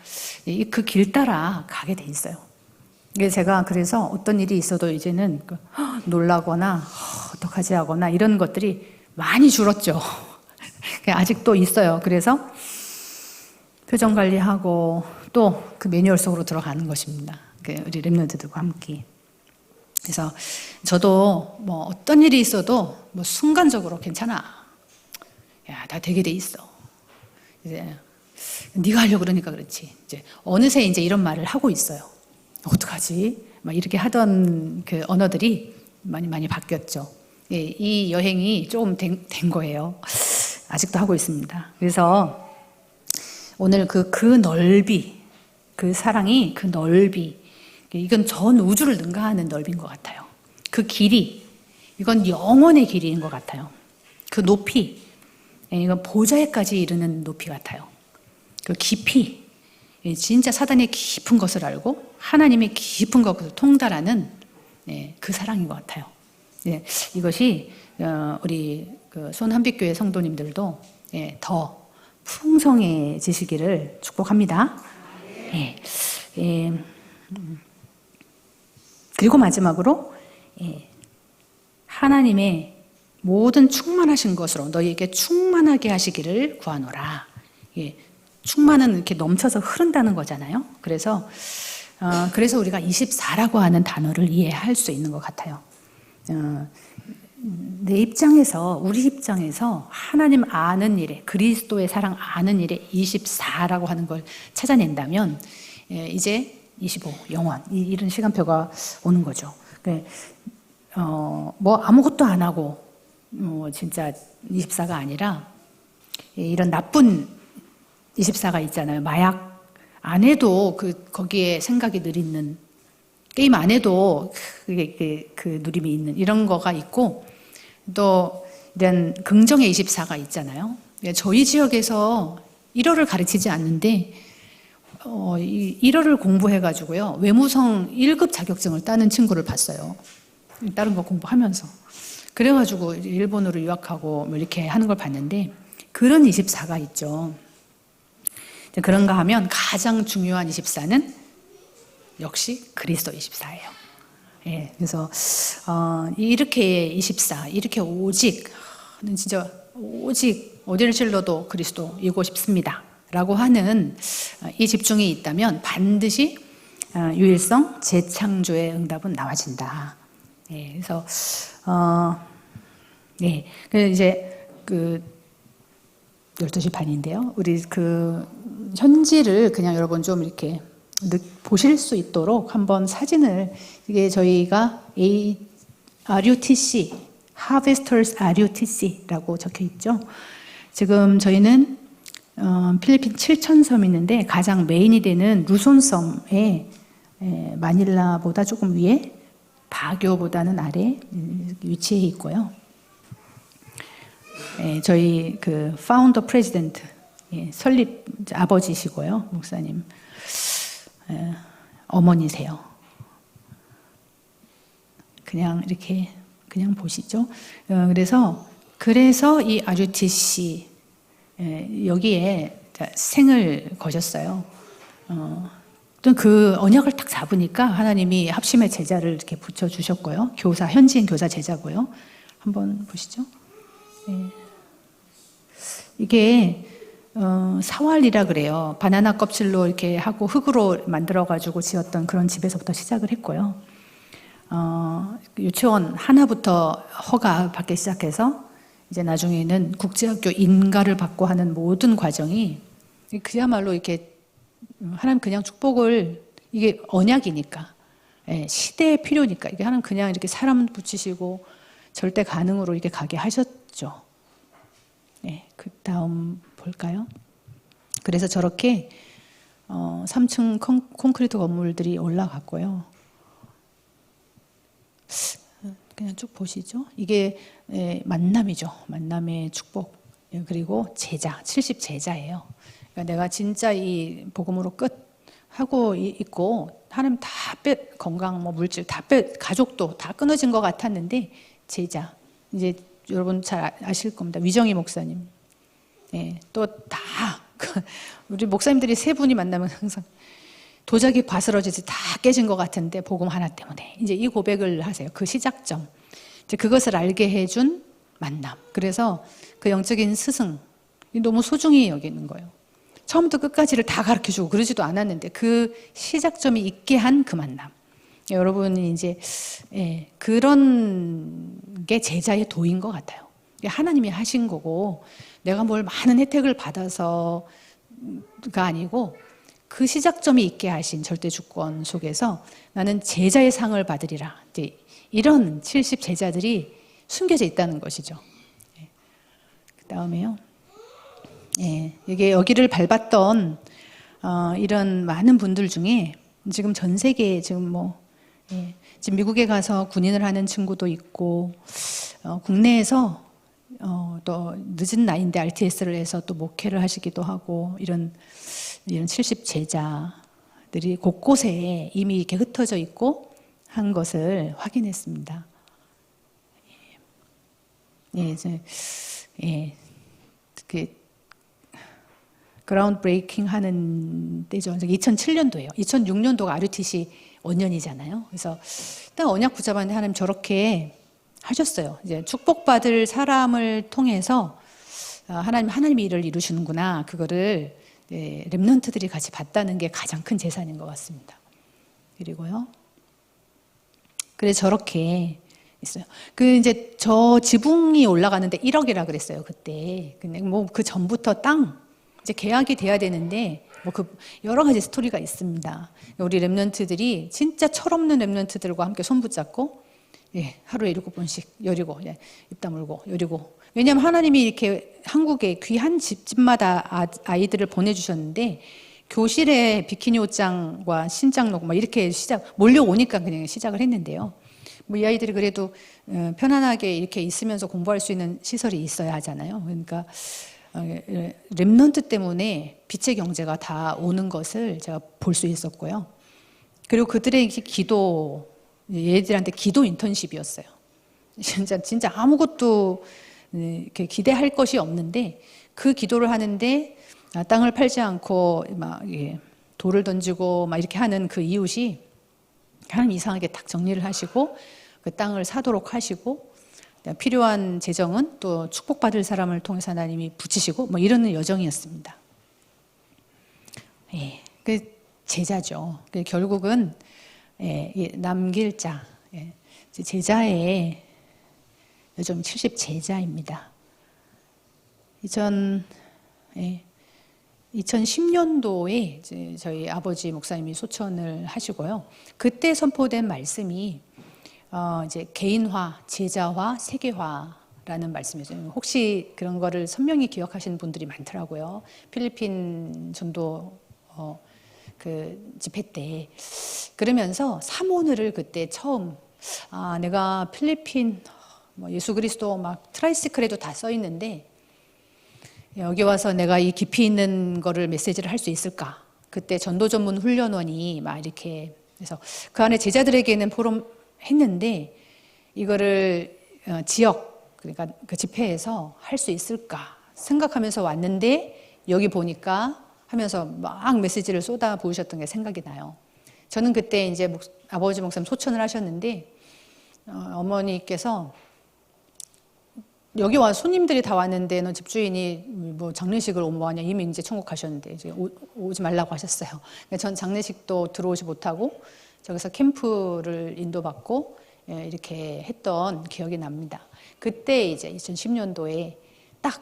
그 길 따라 가게 돼 있어요. 제가 그래서 어떤 일이 있어도 이제는 놀라거나 어떡하지 하거나 이런 것들이 많이 줄었죠. 아직도 있어요. 그래서 표정 관리하고 또 그 매뉴얼 속으로 들어가는 것입니다. 우리 렘넌트들과 함께. 그래서 저도 뭐 어떤 일이 있어도 뭐 순간적으로 괜찮아. 야, 다 되게 돼 있어. 이제 네가 하려고 그러니까 그렇지. 이제 어느새 이제 이런 말을 하고 있어요. 어떡하지? 막 이렇게 하던 그 언어들이 많이 바뀌었죠. 예, 이 여행이 조금 된 거예요. 아직도 하고 있습니다. 그래서 오늘 그 넓이, 그 사랑이 그 넓이, 이건 전 우주를 능가하는 넓이인 것 같아요. 그 길이, 이건 영원의 길이인 것 같아요. 그 높이, 이건 보좌에까지 이르는 높이 같아요. 그 깊이, 진짜 사단의 깊은 것을 알고 하나님의 깊은 것을 통달하는 그 사랑인 것 같아요. 이것이 우리 손한빛교회 성도님들도 더 풍성해지시기를 축복합니다. 그리고 마지막으로 하나님의 모든 충만하신 것으로 너희에게 충만하게 하시기를 구하노라. 충만은 이렇게 넘쳐서 흐른다는 거잖아요. 그래서 우리가 24라고 하는 단어를 이해할 수 있는 것 같아요. 내 입장에서, 우리 입장에서 하나님 아는 일에, 그리스도의 사랑 아는 일에 24라고 하는 걸 찾아낸다면 이제 25, 영원 이런 시간표가 오는 거죠. 뭐 아무것도 안 하고 진짜 24가 아니라 이런 나쁜 24가 있잖아요. 마약 안 해도 거기에 생각이 늘 있는, 게임 안 해도 그 누림이 있는 이런 거가 있고, 또 이런 긍정의 24가 있잖아요. 저희 지역에서 1어를 가르치지 않는데 1어를 공부해가지고요, 외무성 1급 자격증을 따는 친구를 봤어요. 다른 거 공부하면서. 그래가지고 일본으로 유학하고 뭐 이렇게 하는 걸 봤는데, 그런 24가 있죠. 그런가 하면 가장 중요한 24는 역시 그리스도 24예요. 예, 그래서 이렇게 24, 이렇게 오직, 진짜 오직 어디를 찔러도 그리스도이고 싶습니다 라고 하는 이 집중이 있다면 반드시 유일성 재창조의 응답은 나와진다. 예, 그래서 네, 그래서 이제 12시 반인데요. 우리 현지를 그냥 여러분 좀 이렇게 보실 수 있도록 한번 사진을, 이게 저희가 RUTC, Harvesters RUTC라고 적혀 있죠. 지금 저희는 필리핀 7,000섬이 있는데 가장 메인이 되는 루손섬에 마닐라보다 조금 위에, 바교보다는 아래 위치해 있고요. 저희 파운더 프레지던트, 설립 아버지시고요, 목사님 어머니세요. 그냥 이렇게 그냥 보시죠. 그래서 이 RUTC 여기에 생을 거셨어요. 그 언약을 딱 잡으니까 하나님이 합심의 제자를 이렇게 붙여주셨고요. 현지인 교사 제자고요. 한번 보시죠. 이게 사왈이라 그래요. 바나나 껍질로 이렇게 하고 흙으로 만들어가지고 지었던 그런 집에서부터 시작을 했고요. 유치원 하나부터 허가 받기 시작해서 이제 나중에는 국제학교 인가를 받고 하는 모든 과정이 그야말로 이렇게 하나님 그냥 축복을, 이게 언약이니까, 시대의 필요니까, 이게 하나님 그냥 이렇게 사람 붙이시고 절대 가능으로 이렇게 가게 하셨죠. 그 다음 볼까요? 그래서 저렇게 3층 콘크리트 건물들이 올라갔고요. 그냥 쭉 보시죠. 이게 만남이죠. 만남의 축복. 그리고 제자, 70제자예요. 그러니까 내가 진짜 이 복음으로 끝 하고 있고, 하나님 다 건강, 뭐 물질 다 가족도 다 끊어진 것 같았는데, 제자. 이제 여러분 잘 아실 겁니다. 위정희 목사님. 또 다, 우리 목사님들이 세 분이 만나면 항상 도자기 바스러지지 다 깨진 것 같은데, 복음 하나 때문에. 이제 이 고백을 하세요. 그 시작점. 이제 그것을 알게 해준 만남. 그래서 그 영적인 스승, 너무 소중히 여기는 거예요. 처음부터 끝까지를 다 가르쳐주고 그러지도 않았는데 그 시작점이 있게 한 그 만남. 여러분이 이제 그런 게 제자의 도인 것 같아요. 하나님이 하신 거고, 내가 뭘 많은 혜택을 받아서가 아니고 그 시작점이 있게 하신 절대 주권 속에서 나는 제자의 상을 받으리라. 이제 이런 70 제자들이 숨겨져 있다는 것이죠. 그 다음에요. 여기를 밟았던 이런 많은 분들 중에 지금 전 세계에 지금 지금 미국에 가서 군인을 하는 친구도 있고, 국내에서 또 늦은 나이인데 RTS를 해서 또 목회를 하시기도 하고, 이런 70 제자들이 곳곳에 이미 이렇게 흩어져 있고 한 것을 확인했습니다. 그라운드 브레이킹 하는 때죠. 2007년도예요. 2006년도가 RUTC 원년이잖아요. 그래서 딱 언약 붙잡았는데 하나님 저렇게 하셨어요. 이제 축복받을 사람을 통해서 하나님이 일을 이루시는구나. 그거를 렘넌트들이 같이 받다는 게 가장 큰 재산인 것 같습니다. 그리고요. 그래서 저렇게 있어요. 이제 저 지붕이 올라가는데 1억이라 그랬어요, 그때. 근데 뭐 그 전부터 이제 계약이 돼야 되는데 여러 가지 스토리가 있습니다. 우리 렘넌트들이 진짜 철없는 렘넌트들과 함께 손 붙잡고 하루에 7번씩 여리고 입 다물고 여리고. 왜냐하면 하나님이 이렇게 한국에 귀한 집마다 아이들을 보내주셨는데 교실에 비키니 옷장과 신장 놓고 막 이렇게 몰려오니까 그냥 시작을 했는데요. 이 아이들이 그래도 편안하게 이렇게 있으면서 공부할 수 있는 시설이 있어야 하잖아요. 그러니까 렘넌트 때문에 빛의 경제가 다 오는 것을 제가 볼 수 있었고요. 그리고 그들의 얘들한테 기도 인턴십이었어요. 진짜 아무것도 이렇게 기대할 것이 없는데 그 기도를 하는데 땅을 팔지 않고 막 돌을 던지고 막 이렇게 하는 그 이웃이 하나님 이상하게 딱 정리를 하시고 그 땅을 사도록 하시고 필요한 재정은 또 축복받을 사람을 통해서 하나님이 붙이시고 뭐 이런 여정이었습니다. 그 제자죠. 결국은 남길 자, 제자의 요즘 70 제자입니다. 2010년도에 저희 아버지 목사님이 소천을 하시고요. 그때 선포된 말씀이 이제 개인화, 제자화, 세계화라는 말씀이죠. 혹시 그런 거를 선명히 기억하시는 분들이 많더라고요. 필리핀 전도 그 집회 때 그러면서 사모늘을 그때 처음 내가 필리핀 예수 그리스도 막 트라이시클에도 다 써 있는데 여기 와서 내가 이 깊이 있는 거를 메시지를 할 수 있을까? 그때 전도 전문 훈련원이 막 이렇게 그래서 그 안에 제자들에게는 포럼 했는데 이거를 지역 그러니까 그 집회에서 할 수 있을까 생각하면서 왔는데 여기 보니까 하면서 막 메시지를 쏟아 부으셨던 게 생각이 나요. 저는 그때 이제 아버지 목사님 소천을 하셨는데 어머니께서 여기 와 손님들이 다 왔는데 너 집주인이 뭐 장례식을 오면 뭐하냐 이미 이제 천국 가셨는데 이제 오지 말라고 하셨어요. 전 장례식도 들어오지 못하고 저기서 캠프를 인도받고 이렇게 했던 기억이 납니다. 그때 이제 2010년도에 딱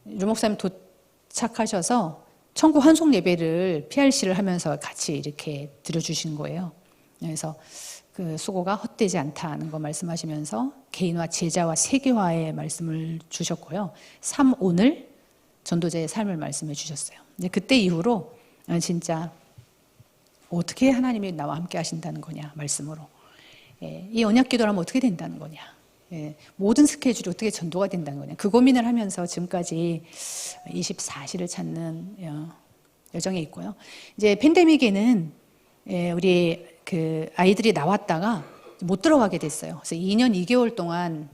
류목사님 도착하셔서 천국 환송 예배를 PRC를 하면서 같이 이렇게 드려주신 거예요. 그래서 그 수고가 헛되지 않다는 거 말씀하시면서 개인화, 제자와 세계화의 말씀을 주셨고요. 3오늘 전도자의 삶을 말씀해 주셨어요. 그때 이후로 진짜 어떻게 하나님이 나와 함께 하신다는 거냐 말씀으로 이 언약 기도를 하면 어떻게 된다는 거냐 모든 스케줄이 어떻게 전도가 된다는 거냐 그 고민을 하면서 지금까지 24시를 찾는 여정에 있고요. 이제 팬데믹에는 우리 그 아이들이 나왔다가 못 들어가게 됐어요. 그래서 2년 2개월 동안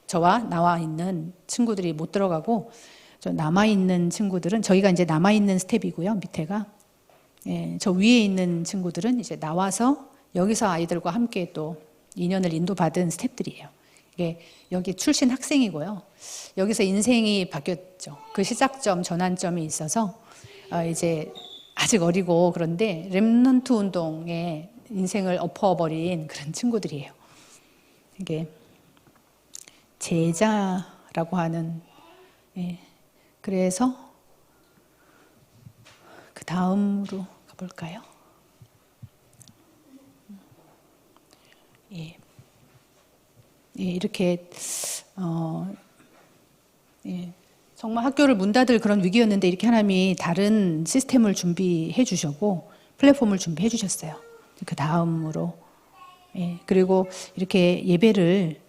저와 나와 있는 친구들이 못 들어가고 저 남아 있는 친구들은 저희가 이제 남아 있는 스텝이고요. 밑에가 저 위에 있는 친구들은 이제 나와서 여기서 아이들과 함께 또 2년을 인도받은 스텝들이에요. 이게 여기 출신 학생이고요. 여기서 인생이 바뀌었죠. 그 시작점, 전환점이 있어서 이제 아직 어리고 그런데 렘넌트 운동에 인생을 엎어버린 그런 친구들이에요. 이게 제자라고 하는 그래서 그 다음으로 가볼까요? 이렇게 정말 학교를 문 닫을 그런 위기였는데 이렇게 하나님이 다른 시스템을 준비해 주셨고 플랫폼을 준비해 주셨어요. 그 다음으로 그리고 이렇게 예배를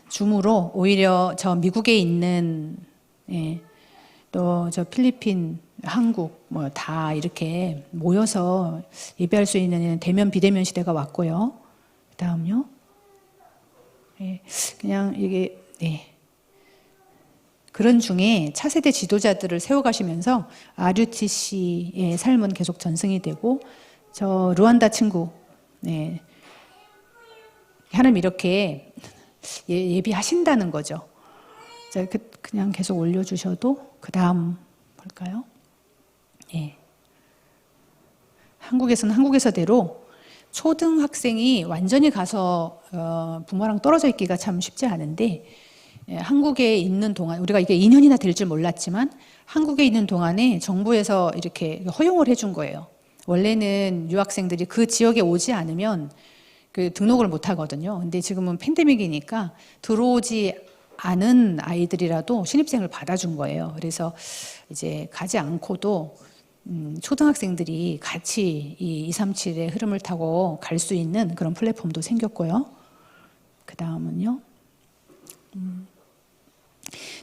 줌으로 오히려 저 미국에 있는 또 저 필리핀, 한국 뭐 다 이렇게 모여서 예배할 수 있는 대면 비대면 시대가 왔고요. 그 다음요. 그냥 이게 그런 중에 차세대 지도자들을 세워가시면서 RUTC의 삶은 계속 전승이 되고 저 루안다 친구 하나님 이렇게 예비하신다는 거죠. 그냥 계속 올려주셔도 그 다음 볼까요? 예. 한국에서는 한국에서대로 초등학생이 완전히 가서 부모랑 떨어져 있기가 참 쉽지 않은데, 한국에 있는 동안, 우리가 이게 2년이나 될 줄 몰랐지만 한국에 있는 동안에 정부에서 이렇게 허용을 해준 거예요. 원래는 유학생들이 그 지역에 오지 않으면 그 등록을 못 하거든요. 근데 지금은 팬데믹이니까 들어오지 않은 아이들이라도 신입생을 받아준 거예요. 그래서 이제 가지 않고도 초등학생들이 같이 이 237의 흐름을 타고 갈 수 있는 그런 플랫폼도 생겼고요. 그 다음은요.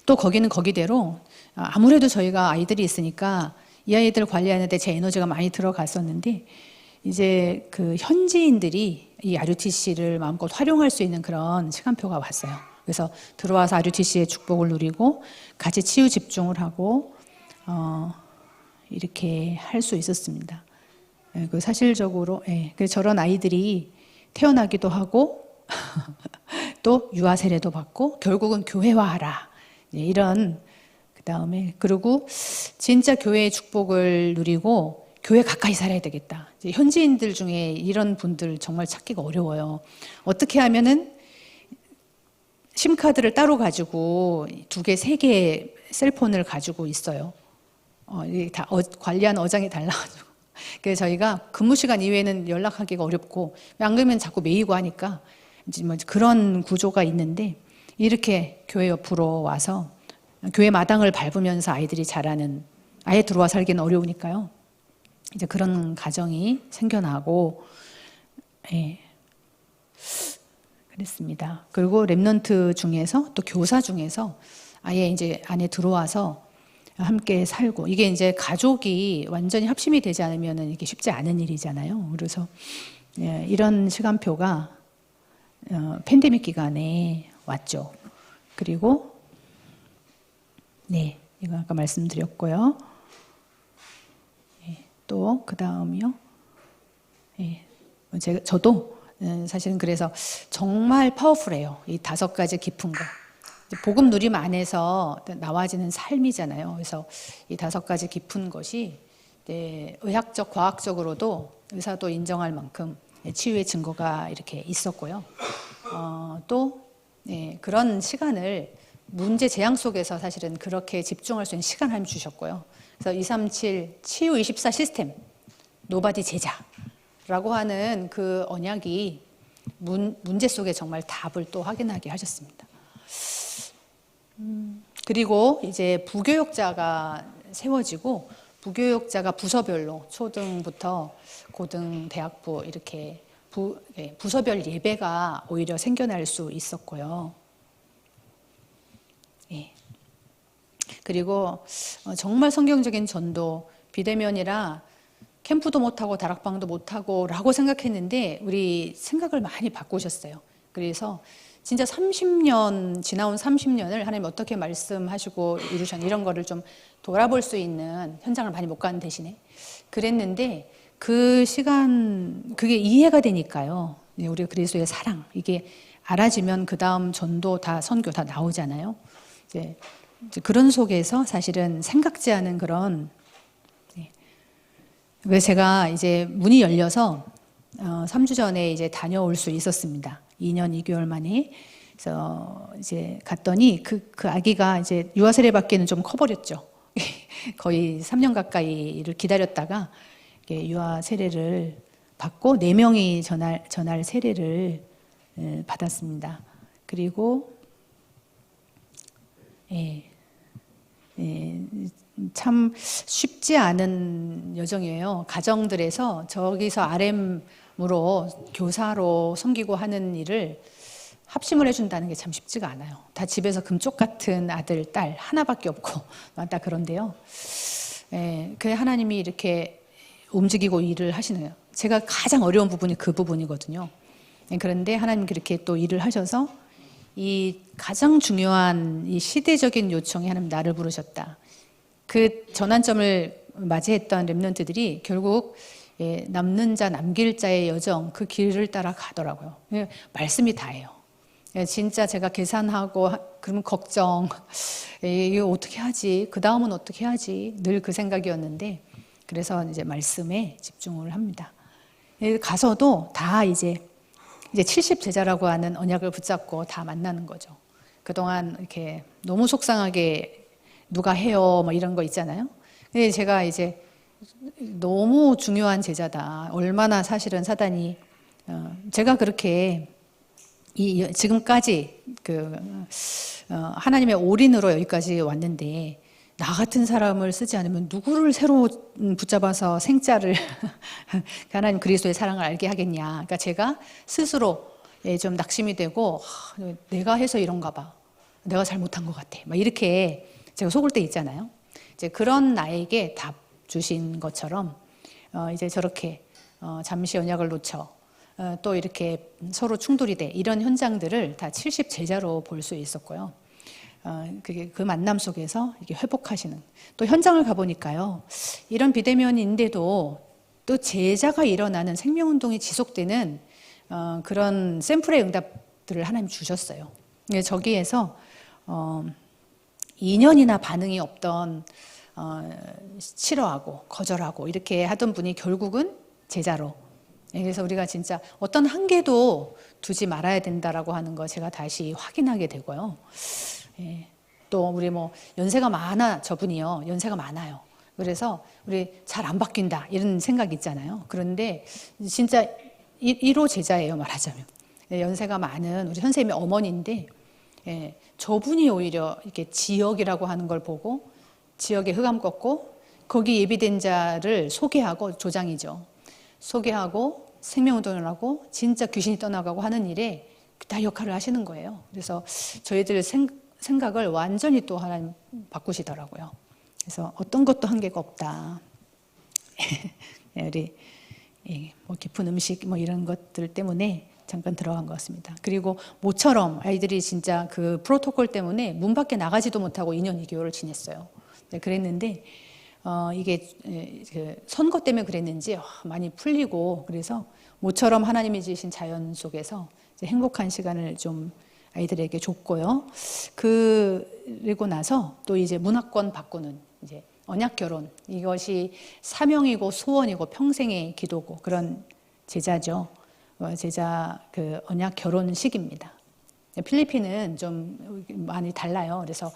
또 거기는 거기대로 아무래도 저희가 아이들이 있으니까 이 아이들 관리하는데 제 에너지가 많이 들어갔었는데, 이제 그 현지인들이 이 RUTC를 마음껏 활용할 수 있는 그런 시간표가 왔어요. 그래서 들어와서 RUTC의 축복을 누리고 같이 치유 집중을 하고 이렇게 할 수 있었습니다. 그 사실적으로 그래서 저런 아이들이 태어나기도 하고 또 유아 세례도 받고 결국은 교회화하라, 이런. 그 다음에 그리고 진짜 교회의 축복을 누리고 교회 가까이 살아야 되겠다. 현지인들 중에 이런 분들 정말 찾기가 어려워요. 어떻게 하면은 심카드를 따로 가지고 2개, 3개 셀폰을 가지고 있어요. 다 관리하는 어장이 달라가지고. 그래서 저희가 근무 시간 이외에는 연락하기가 어렵고, 안 그러면 자꾸 메이고 하니까 이제 뭐 그런 구조가 있는데, 이렇게 교회 옆으로 와서 교회 마당을 밟으면서 아이들이 자라는, 아예 들어와 살기는 어려우니까요. 이제 그런 가정이 생겨나고, 그랬습니다. 그리고 랩넌트 중에서 또 교사 중에서 아예 이제 안에 들어와서 함께 살고, 이게 이제 가족이 완전히 합심이 되지 않으면 이게 쉽지 않은 일이잖아요. 그래서 이런 시간표가 팬데믹 기간에 왔죠. 그리고 이거 아까 말씀드렸고요. 또 그 다음이요. 저도 사실은 그래서 정말 파워풀해요. 이 5가지 깊은 거. 복음 누림 안에서 나와지는 삶이잖아요. 그래서 이 5가지 깊은 것이 의학적, 과학적으로도 의사도 인정할 만큼 치유의 증거가 이렇게 있었고요. 또 그런 시간을 문제 재앙 속에서 사실은 그렇게 집중할 수 있는 시간을 하나님 주셨고요. 그래서 237 치유 24 시스템, 노바디 제자라고 하는 그 언약이 문제 속에 정말 답을 또 확인하게 하셨습니다. 그리고 이제 부교육자가 세워지고, 부교육자가 부서별로 초등부터 고등, 대학부 이렇게 부서별 예배가 오히려 생겨날 수 있었고요. 그리고 정말 성경적인 전도, 비대면이라 캠프도 못하고 다락방도 못하고 라고 생각했는데 우리 생각을 많이 바꾸셨어요. 그래서 진짜 30년, 지나온 30년을 하나님 어떻게 말씀하시고 이루셨는지 이런 거를 좀 돌아볼 수 있는 현장을 많이 못 가는 대신에 그랬는데, 그 시간, 그게 이해가 되니까요. 우리가 그리스도의 사랑, 이게 알아지면 그 다음 전도 다, 선교 다 나오잖아요. 이제 그런 속에서 사실은 생각지 않은 그런, 그래서 제가 이제 문이 열려서 3주 전에 이제 다녀올 수 있었습니다. 2년 2개월 만에. 그래서 이제 갔더니 그 아기가 이제 유아 세례 받기는 좀 커버렸죠. 거의 3년 가까이를 기다렸다가 유아 세례를 받고 4명이 전할 세례를 받았습니다. 그리고 참 쉽지 않은 여정이에요. 가정들에서 저기서 RM으로 교사로 섬기고 하는 일을 합심을 해준다는 게 참 쉽지가 않아요. 다 집에서 금쪽 같은 아들, 딸 하나밖에 없고 다 그런데요. 그 하나님이 이렇게 움직이고 일을 하시네요. 제가 가장 어려운 부분이 그 부분이거든요. 그런데 하나님 그렇게 또 일을 하셔서 이 가장 중요한 이 시대적인 요청에 하나님 나를 부르셨다. 그 전환점을 맞이했던 랩런트들이 결국 남는 자 남길 자의 여정, 그 길을 따라 가더라고요. 말씀이 다예요. 진짜 제가 계산하고 그러면 걱정, 이거 어떻게 하지? 그 다음은 어떻게 하지? 늘 그 생각이었는데 그래서 이제 말씀에 집중을 합니다. 가서도 다 이제 70 제자라고 하는 언약을 붙잡고 다 만나는 거죠. 그동안 이렇게 너무 속상하게 누가 해요 뭐 이런 거 있잖아요. 근데 제가 이제 너무 중요한 제자다. 얼마나 사실은 사단이 제가 그렇게 지금까지 하나님의 올인으로 여기까지 왔는데 나 같은 사람을 쓰지 않으면 누구를 새로 붙잡아서 생자를 하나님 그리스도의 사랑을 알게 하겠냐. 그러니까 제가 스스로 좀 낙심이 되고 내가 해서 이런가 봐. 내가 잘못한 것 같아. 막 이렇게 제가 속을 때 있잖아요. 이제 그런 나에게 답 주신 것처럼 이제 저렇게 잠시 언약을 놓쳐 또 이렇게 서로 충돌이 돼 이런 현장들을 다 70 제자로 볼 수 있었고요. 그 만남 속에서 이렇게 회복하시는 또 현장을 가보니까요. 이런 비대면인데도 또 제자가 일어나는 생명운동이 지속되는 그런 샘플의 응답들을 하나님 주셨어요. 저기에서 2년이나 반응이 없던 싫어하고 거절하고 이렇게 하던 분이 결국은 제자로. 그래서 우리가 진짜 어떤 한계도 두지 말아야 된다라고 하는 거 제가 다시 확인하게 되고요. 또 우리 뭐 연세가 많아 저분이요. 연세가 많아요. 그래서 우리 잘 안 바뀐다 이런 생각 있잖아요. 그런데 진짜 1호 제자예요 말하자면. 연세가 많은 우리 선생님의 어머니인데 저분이 오히려 이렇게 지역이라고 하는 걸 보고 지역에 흑암 꺾고 거기 예비된 자를 소개하고 조장이죠. 소개하고 생명운동을 하고 진짜 귀신이 떠나가고 하는 일에 다 역할을 하시는 거예요. 그래서 저희들 생각을 완전히 또 하나님 바꾸시더라고요. 그래서 어떤 것도 한계가 없다. 우리 뭐 깊은 음식 뭐 이런 것들 때문에 잠깐 들어간 것 같습니다. 그리고 모처럼 아이들이 진짜 그 프로토콜 때문에 문 밖에 나가지도 못하고 2년 2개월을 지냈어요. 그랬는데 이게 그 선거 때문에 그랬는지 많이 풀리고 그래서 모처럼 하나님이 지으신 자연 속에서 이제 행복한 시간을 좀 아이들에게 줬고요. 그리고 나서 또 이제 문화권 바꾸는 이제 언약 결혼 이것이 사명이고 소원이고 평생의 기도고 그런 제자죠. 제자 그 언약 결혼식입니다. 필리핀은 좀 많이 달라요. 그래서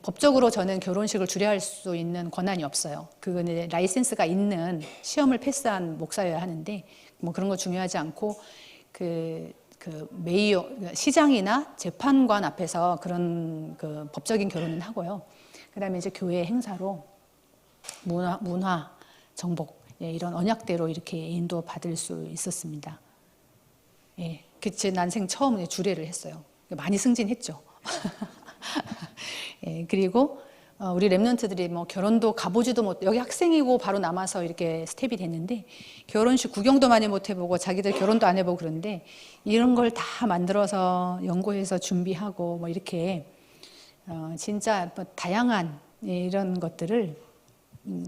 법적으로 저는 결혼식을 주례할 수 있는 권한이 없어요. 그거는 라이센스가 있는 시험을 패스한 목사여야 하는데 뭐 그런 거 중요하지 않고 그 메이어 시장이나 재판관 앞에서 그런 그 법적인 결혼은 하고요. 그다음에 이제 교회 행사로 문화 정복 이런 언약대로 이렇게 인도 받을 수 있었습니다. 제 난생 처음 주례를 했어요. 많이 승진했죠. 그리고 우리 랩런트들이 뭐 결혼도 가보지도 못 여기 학생이고 바로 남아서 이렇게 스텝이 됐는데 결혼식 구경도 많이 못 해보고 자기들 결혼도 안 해보고 그런데 이런 걸 다 만들어서 연구해서 준비하고 뭐 이렇게 진짜 뭐 다양한 이런 것들을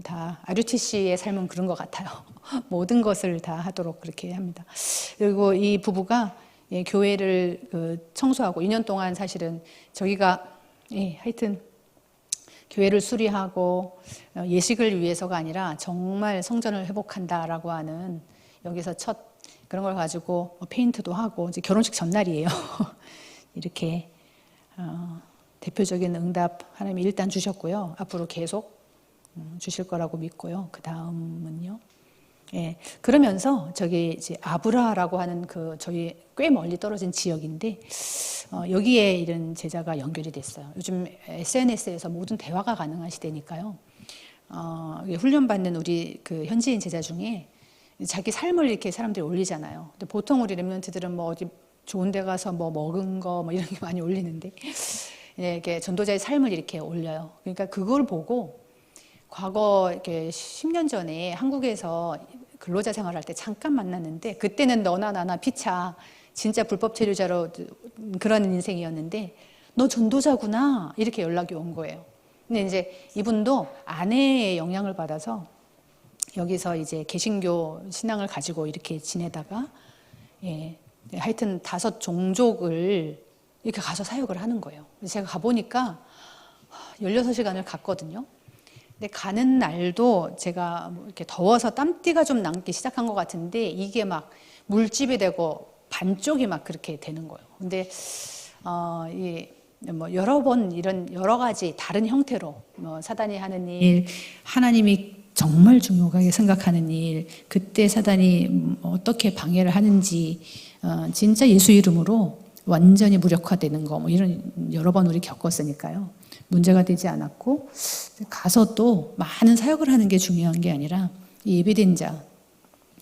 다 RUTC의 삶은 그런 것 같아요. 모든 것을 다 하도록 그렇게 합니다. 그리고 이 부부가 교회를 청소하고 2년 동안 사실은 저기가 하여튼 교회를 수리하고 예식을 위해서가 아니라 정말 성전을 회복한다라고 하는 여기서 첫 그런 걸 가지고 페인트도 하고 이제 결혼식 전날이에요. 이렇게 대표적인 응답 하나님이 일단 주셨고요. 앞으로 계속 주실 거라고 믿고요. 그 다음은요. 그러면서 저기 이제 아브라라고 하는 저희 꽤 멀리 떨어진 지역인데 여기에 이런 제자가 연결이 됐어요. 요즘 SNS에서 모든 대화가 가능한 시대니까요. 훈련받는 우리 그 현지인 제자 중에 자기 삶을 이렇게 사람들이 올리잖아요. 근데 보통 우리 랩런트들은 뭐 어디 좋은 데 가서 뭐 먹은 거 뭐 이런 게 많이 올리는데 이렇게 전도자의 삶을 이렇게 올려요. 그러니까 그걸 보고 과거 이렇게 10년 전에 한국에서 근로자 생활할 때 잠깐 만났는데 그때는 너나 나나 피차 진짜 불법 체류자로 그런 인생이었는데 너 전도자구나 이렇게 연락이 온 거예요. 근데 이제 이분도 아내의 영향을 받아서 여기서 이제 개신교 신앙을 가지고 이렇게 지내다가 하여튼 5 종족을 이렇게 가서 사역을 하는 거예요. 제가 가보니까 16시간을 갔거든요. 근데 가는 날도 제가 뭐 이렇게 더워서 땀띠가 좀 남기 시작한 것 같은데 이게 막 물집이 되고 반쪽이 막 그렇게 되는 거예요. 근데 뭐 여러 번 이런 여러 가지 다른 형태로 뭐 사단이 하는 일, 하나님이 정말 중요하게 생각하는 일, 그때 사단이 어떻게 방해를 하는지 진짜 예수 이름으로 완전히 무력화되는 거 뭐 이런 여러 번 우리 겪었으니까요. 문제가 되지 않았고 가서 또 많은 사역을 하는 게 중요한 게 아니라 이 예비된 자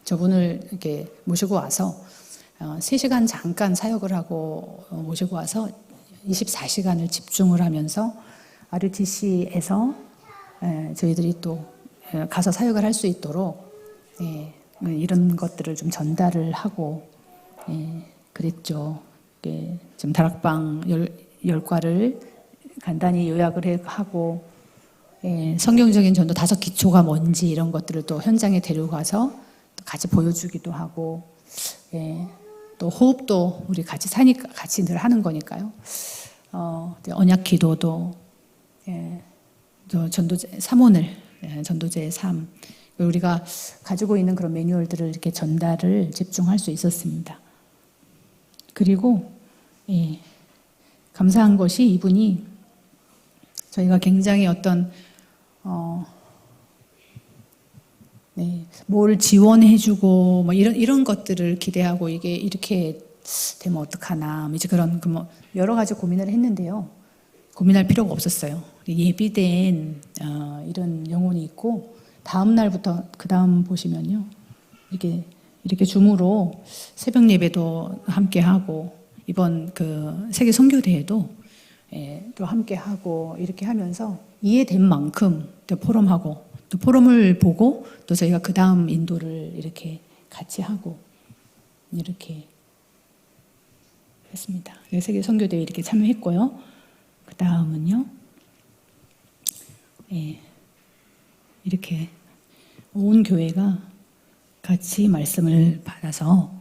저분을 이렇게 모시고 와서 3시간 잠깐 사역을 하고 모시고 와서 24시간을 집중을 하면서 RUTC에서 저희들이 또 가서 사역을 할 수 있도록 이런 것들을 좀 전달을 하고 그랬죠. 지금 다락방 10과를 간단히 요약을 하고 성경적인 전도 5기초가 뭔지 이런 것들을 또 현장에 데려가서 같이 보여주기도 하고 또 호흡도 우리 같이 사니까 같이 늘 하는 거니까요. 언약 기도도 전도제 3오늘 전도제의 삶 우리가 가지고 있는 그런 매뉴얼들을 이렇게 전달을 집중할 수 있었습니다. 그리고 감사한 것이 이분이 저희가 굉장히 어떤 뭘 지원해주고 뭐 이런 것들을 기대하고 이게 이렇게 되면 어떡하나 이제 그런 뭐 여러 가지 고민을 했는데요. 고민할 필요가 없었어요. 예비된 이런 영혼이 있고 다음 날부터 그 다음 보시면요, 이렇게 줌으로 새벽 예배도 함께 하고 이번 그 세계 선교대회도 또 함께 하고 이렇게 하면서 이해된 만큼 또 포럼하고 또 포럼을 보고 또 저희가 그 다음 인도를 이렇게 같이 하고 이렇게 했습니다. 세계 선교대회 이렇게 참여했고요. 그 다음은요, 이렇게 온 교회가 같이 말씀을 받아서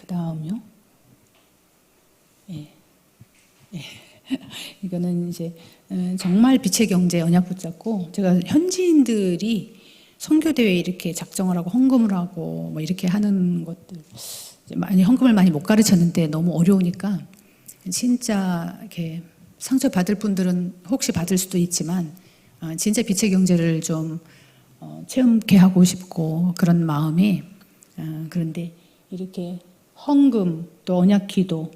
그 다음요, 이거는 이제 정말 빛의 경제 언약 붙잡고 제가 현지인들이 선교대회 이렇게 작정을 하고 헌금을 하고 뭐 이렇게 하는 것들 많이 헌금을 많이 못 가르쳤는데 너무 어려우니까 진짜 이렇게 상처 받을 분들은 혹시 받을 수도 있지만 진짜 빛의 경제를 좀 체험케 하고 싶고 그런 마음에 그런데 이렇게 헌금 또 언약 기도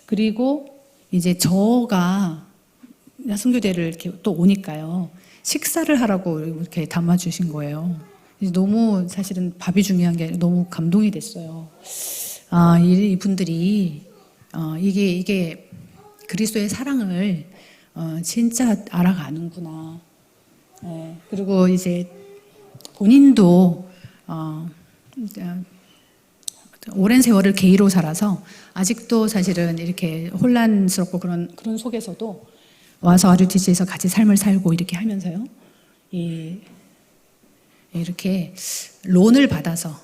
그리고 이제 저가 선교대를 이렇게 또 오니까요 식사를 하라고 이렇게 담아주신 거예요. 너무 사실은 밥이 중요한 게 아니라 너무 감동이 됐어요. 이분들이 이게 그리스도의 사랑을 진짜 알아가는구나. 그리고 이제 본인도 오랜 세월을 게이로 살아서 아직도 사실은 이렇게 혼란스럽고 그런 속에서도 와서 RUTC에서 같이 삶을 살고 이렇게 하면서요. 이렇게 론을 받아서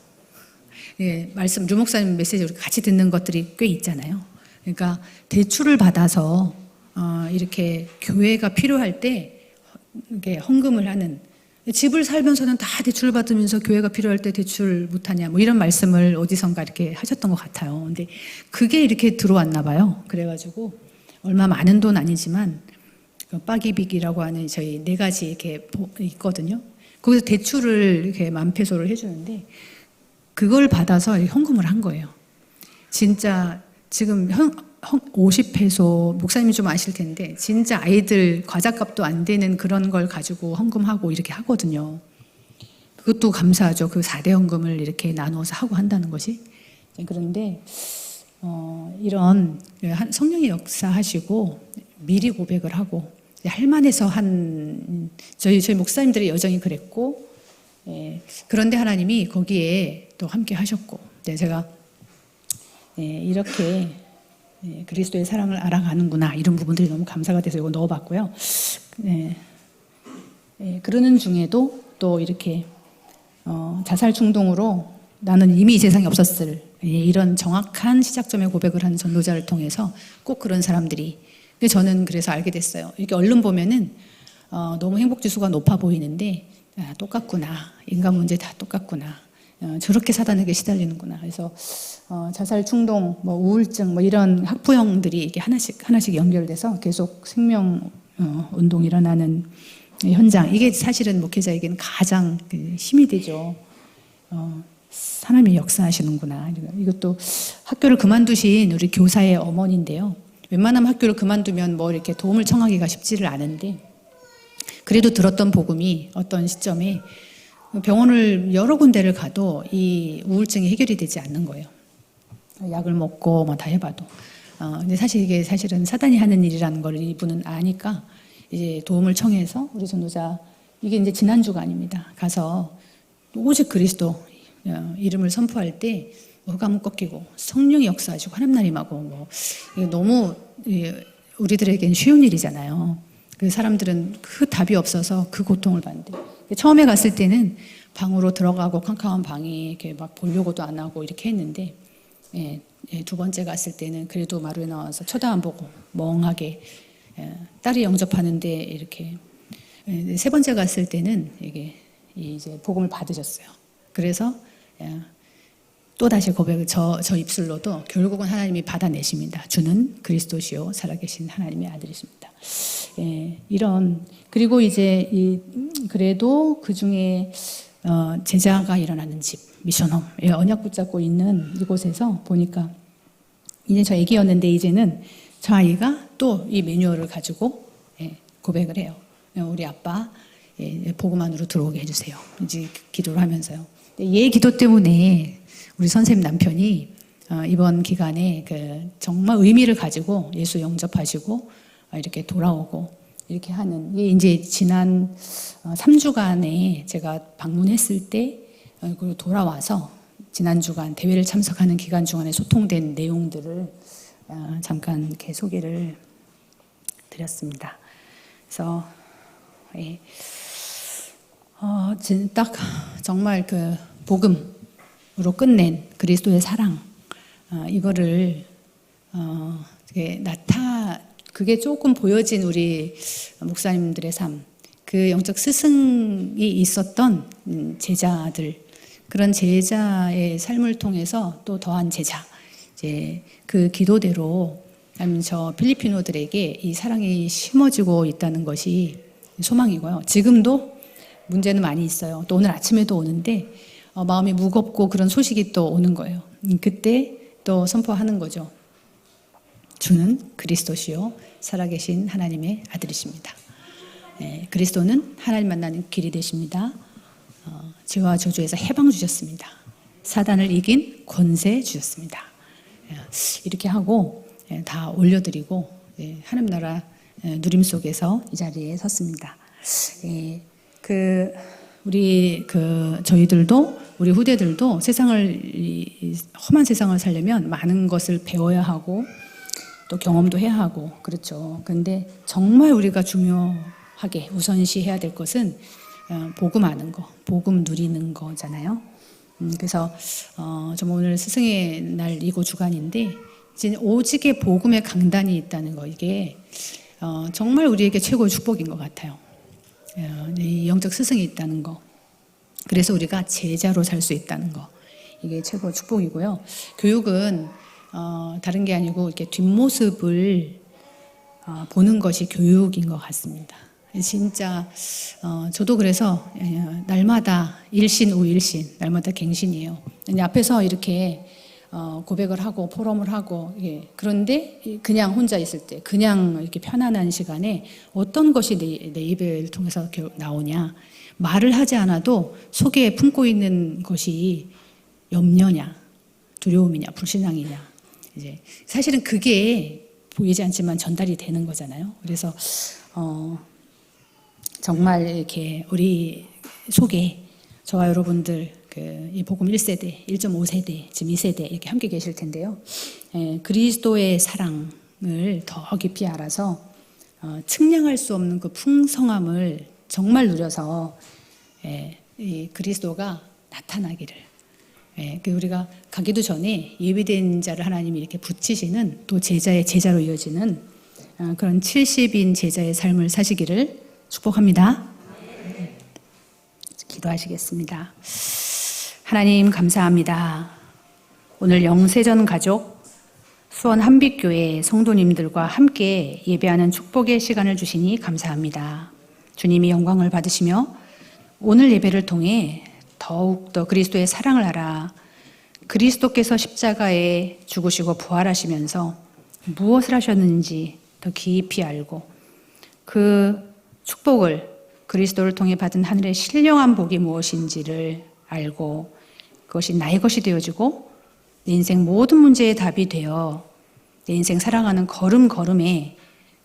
말씀 류 목사님 메시지 우리 같이 듣는 것들이 꽤 있잖아요. 그러니까 대출을 받아서 이렇게 교회가 필요할 때 이렇게 헌금을 하는 집을 살면서는 다 대출 받으면서 교회가 필요할 때 대출 못하냐 뭐 이런 말씀을 어디선가 이렇게 하셨던 것 같아요. 근데 그게 이렇게 들어왔나 봐요. 그래가지고 얼마 많은 돈 아니지만 빠기빅이라고 하는 저희 4가지 이렇게 있거든요. 거기서 대출을 이렇게 10,000페소를 해주는데 그걸 받아서 헌금을 한 거예요. 진짜 지금 50페소 목사님이 좀 아실 텐데 진짜 아이들 과자값도 안 되는 그런 걸 가지고 헌금하고 이렇게 하거든요. 그것도 감사하죠. 그 4대 헌금을 이렇게 나누어서 하고 한다는 것이. 그런데 이런 성령의 역사하시고 미리 고백을 하고 할만해서 한 저희 목사님들의 여정이 그랬고 그런데 하나님이 거기에 또 함께 하셨고 제가 이렇게 그리스도의 사랑을 알아가는구나 이런 부분들이 너무 감사가 돼서 이거 넣어봤고요. 그러는 중에도 또 이렇게 자살 충동으로 나는 이미 이 세상에 없었을 이런 정확한 시작점의 고백을 하는 전도자를 통해서 꼭 그런 사람들이 저는 그래서 알게 됐어요. 이렇게 얼른 보면은 너무 행복 지수가 높아 보이는데 똑같구나. 인간 문제 다 똑같구나. 저렇게 사단에게 시달리는구나. 그래서 자살 충동, 뭐 우울증, 뭐 이런 학부형들이 이게 하나씩 연결돼서 계속 생명 운동이 일어나는 현장. 이게 사실은 목회자에게는 가장 힘이 되죠. 하나님이 역사하시는구나. 이것도 학교를 그만두신 우리 교사의 어머니인데요. 웬만하면 학교를 그만두면 뭐 이렇게 도움을 청하기가 쉽지를 않은데, 그래도 들었던 복음이 어떤 시점에 병원을 여러 군데를 가도 이 우울증이 해결이 되지 않는 거예요. 약을 먹고 뭐 다 해봐도. 근데 사실 이게 사실은 사단이 하는 일이라는 걸 이분은 아니까 이제 도움을 청해서 우리 전도자, 이게 이제 지난주가 아닙니다. 가서 오직 그리스도 이름을 선포할 때 흑암은 꺾이고 성령이 역사하시고 하나님 임하고, 뭐 이게 너무 우리들에겐 쉬운 일이잖아요. 그 사람들은 그 답이 없어서 그 고통을 받는데, 처음에 갔을 때는 방으로 들어가고 캄캄한 방이 이렇게 막 보려고도 안 하고 이렇게 했는데, 두 번째 갔을 때는 그래도 마루에 나와서 쳐다 안 보고 멍하게 딸이 영접하는데 이렇게, 세 번째 갔을 때는 이게 이제 복음을 받으셨어요. 그래서 또 다시 고백을 저 입술로도 결국은 하나님이 받아내십니다. 주는 그리스도시요 살아계신 하나님의 아들이십니다. 이런, 그리고 이제 그래도 그 중에 제자가 일어나는 집, 미션홈, 언약 붙잡고 있는 이곳에서 보니까 이제 저 애기였는데 이제는 저 아이가 또 이 매뉴얼을 가지고 고백을 해요. 우리 아빠 복음 안으로 들어오게 해주세요. 이제 기도를 하면서요. 얘 기도 때문에 우리 선생님 남편이 이번 기간에 정말 의미를 가지고 예수 영접하시고 이렇게 돌아오고 이렇게 하는, 이게 이제 지난 3주간에 제가 방문했을 때 그리고 돌아와서 지난 주간 대회를 참석하는 기간 중간에 소통된 내용들을 잠깐 이렇게 소개를 드렸습니다. 그래서 딱 정말 그 복음으로 끝낸 그리스도의 사랑, 이거를 그게 조금 보여진 우리 목사님들의 삶, 그 영적 스승이 있었던 제자들, 그런 제자의 삶을 통해서 또 더한 제자, 이제 그 기도대로 저 필리핀어들에게 이 사랑이 심어지고 있다는 것이 소망이고요. 지금도 문제는 많이 있어요. 또 오늘 아침에도 오는데 마음이 무겁고 그런 소식이 또 오는 거예요. 그때 또 선포하는 거죠. 주는 그리스도시요 살아계신 하나님의 아들이십니다. 그리스도는 하나님 만나는 길이 되십니다. 죄와 저주에서 해방 주셨습니다. 사단을 이긴 권세 주셨습니다. 이렇게 하고 다 올려드리고 하나님 나라 누림 속에서 이 자리에 섰습니다. 저희들도 우리 후대들도 험한 세상을 살려면 많은 것을 배워야 하고 또 경험도 해야 하고 그렇죠. 그런데 정말 우리가 중요하게 우선시해야 될 것은 복음 아는 거, 복음 누리는 거잖아요. 그래서 정말 오늘 스승의 날이고 주간인데 이제 오직의 복음의 강단이 있다는 거, 이게 정말 우리에게 최고의 축복인 것 같아요. 이 영적 스승이 있다는 거, 그래서 우리가 제자로 살 수 있다는 거, 이게 최고의 축복이고요. 교육은 다른 게 아니고 이렇게 뒷모습을 보는 것이 교육인 것 같습니다. 진짜 저도 그래서 날마다 일신 우일신, 날마다 갱신이에요. 앞에서 이렇게 고백을 하고 포럼을 하고, 그런데 그냥 혼자 있을 때, 그냥 이렇게 편안한 시간에 어떤 것이 내 입을 통해서 나오냐, 말을 하지 않아도 속에 품고 있는 것이 염려냐, 두려움이냐, 불신앙이냐, 이제 사실은 그게 보이지 않지만 전달이 되는 거잖아요. 그래서 정말 이렇게 우리 속에 저와 여러분들 이 복음 1세대, 1.5세대, 지금 2세대 이렇게 함께 계실 텐데요. 그리스도의 사랑을 더 깊이 알아서 측량할 수 없는 그 풍성함을 정말 누려서 이 그리스도가 나타나기를, 우리가 가기도 전에 예비된 자를 하나님이 이렇게 붙이시는, 또 제자의 제자로 이어지는 그런 70인 제자의 삶을 사시기를 축복합니다. 기도하시겠습니다. 하나님 감사합니다. 오늘 영세전 가족 수원 한빛교회 성도님들과 함께 예배하는 축복의 시간을 주시니 감사합니다. 주님이 영광을 받으시며 오늘 예배를 통해 더욱더 그리스도의 사랑을 알아 그리스도께서 십자가에 죽으시고 부활하시면서 무엇을 하셨는지 더 깊이 알고 그 축복을 그리스도를 통해 받은 하늘의 신령한 복이 무엇인지를 알고 그것이 나의 것이 되어지고 내 인생 모든 문제의 답이 되어 내 인생 살아가는 걸음걸음에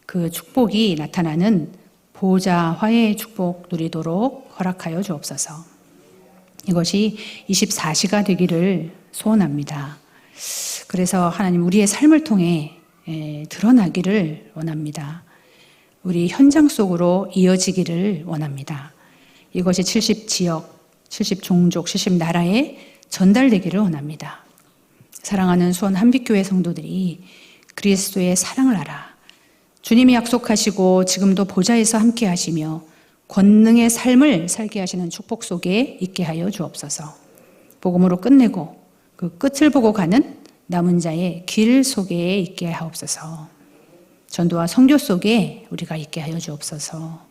그 축복이 나타나는 보호자 화해의 축복 누리도록 허락하여 주옵소서. 이것이 24시가 되기를 소원합니다. 그래서 하나님 우리의 삶을 통해 드러나기를 원합니다. 우리 현장 속으로 이어지기를 원합니다. 이것이 70지역, 70종족, 70나라에 전달되기를 원합니다. 사랑하는 수원 한빛교회 성도들이 그리스도의 사랑을 알아 주님이 약속하시고 지금도 보좌에서 함께 하시며 권능의 삶을 살게 하시는 축복 속에 있게 하여 주옵소서. 복음으로 끝내고 그 끝을 보고 가는 남은 자의 길 속에 있게 하옵소서. 전도와 선교 속에 우리가 있게 하여 주옵소서.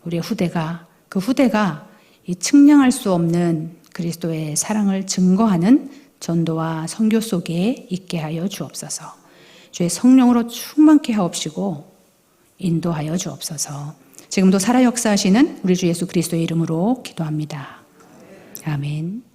우리의 후대가 이 측량할 수 없는 그리스도의 사랑을 증거하는 전도와 선교 속에 있게 하여 주옵소서. 주의 성령으로 충만케 하옵시고 인도하여 주옵소서. 지금도 살아 역사하시는 우리 주 예수 그리스도의 이름으로 기도합니다. 아멘.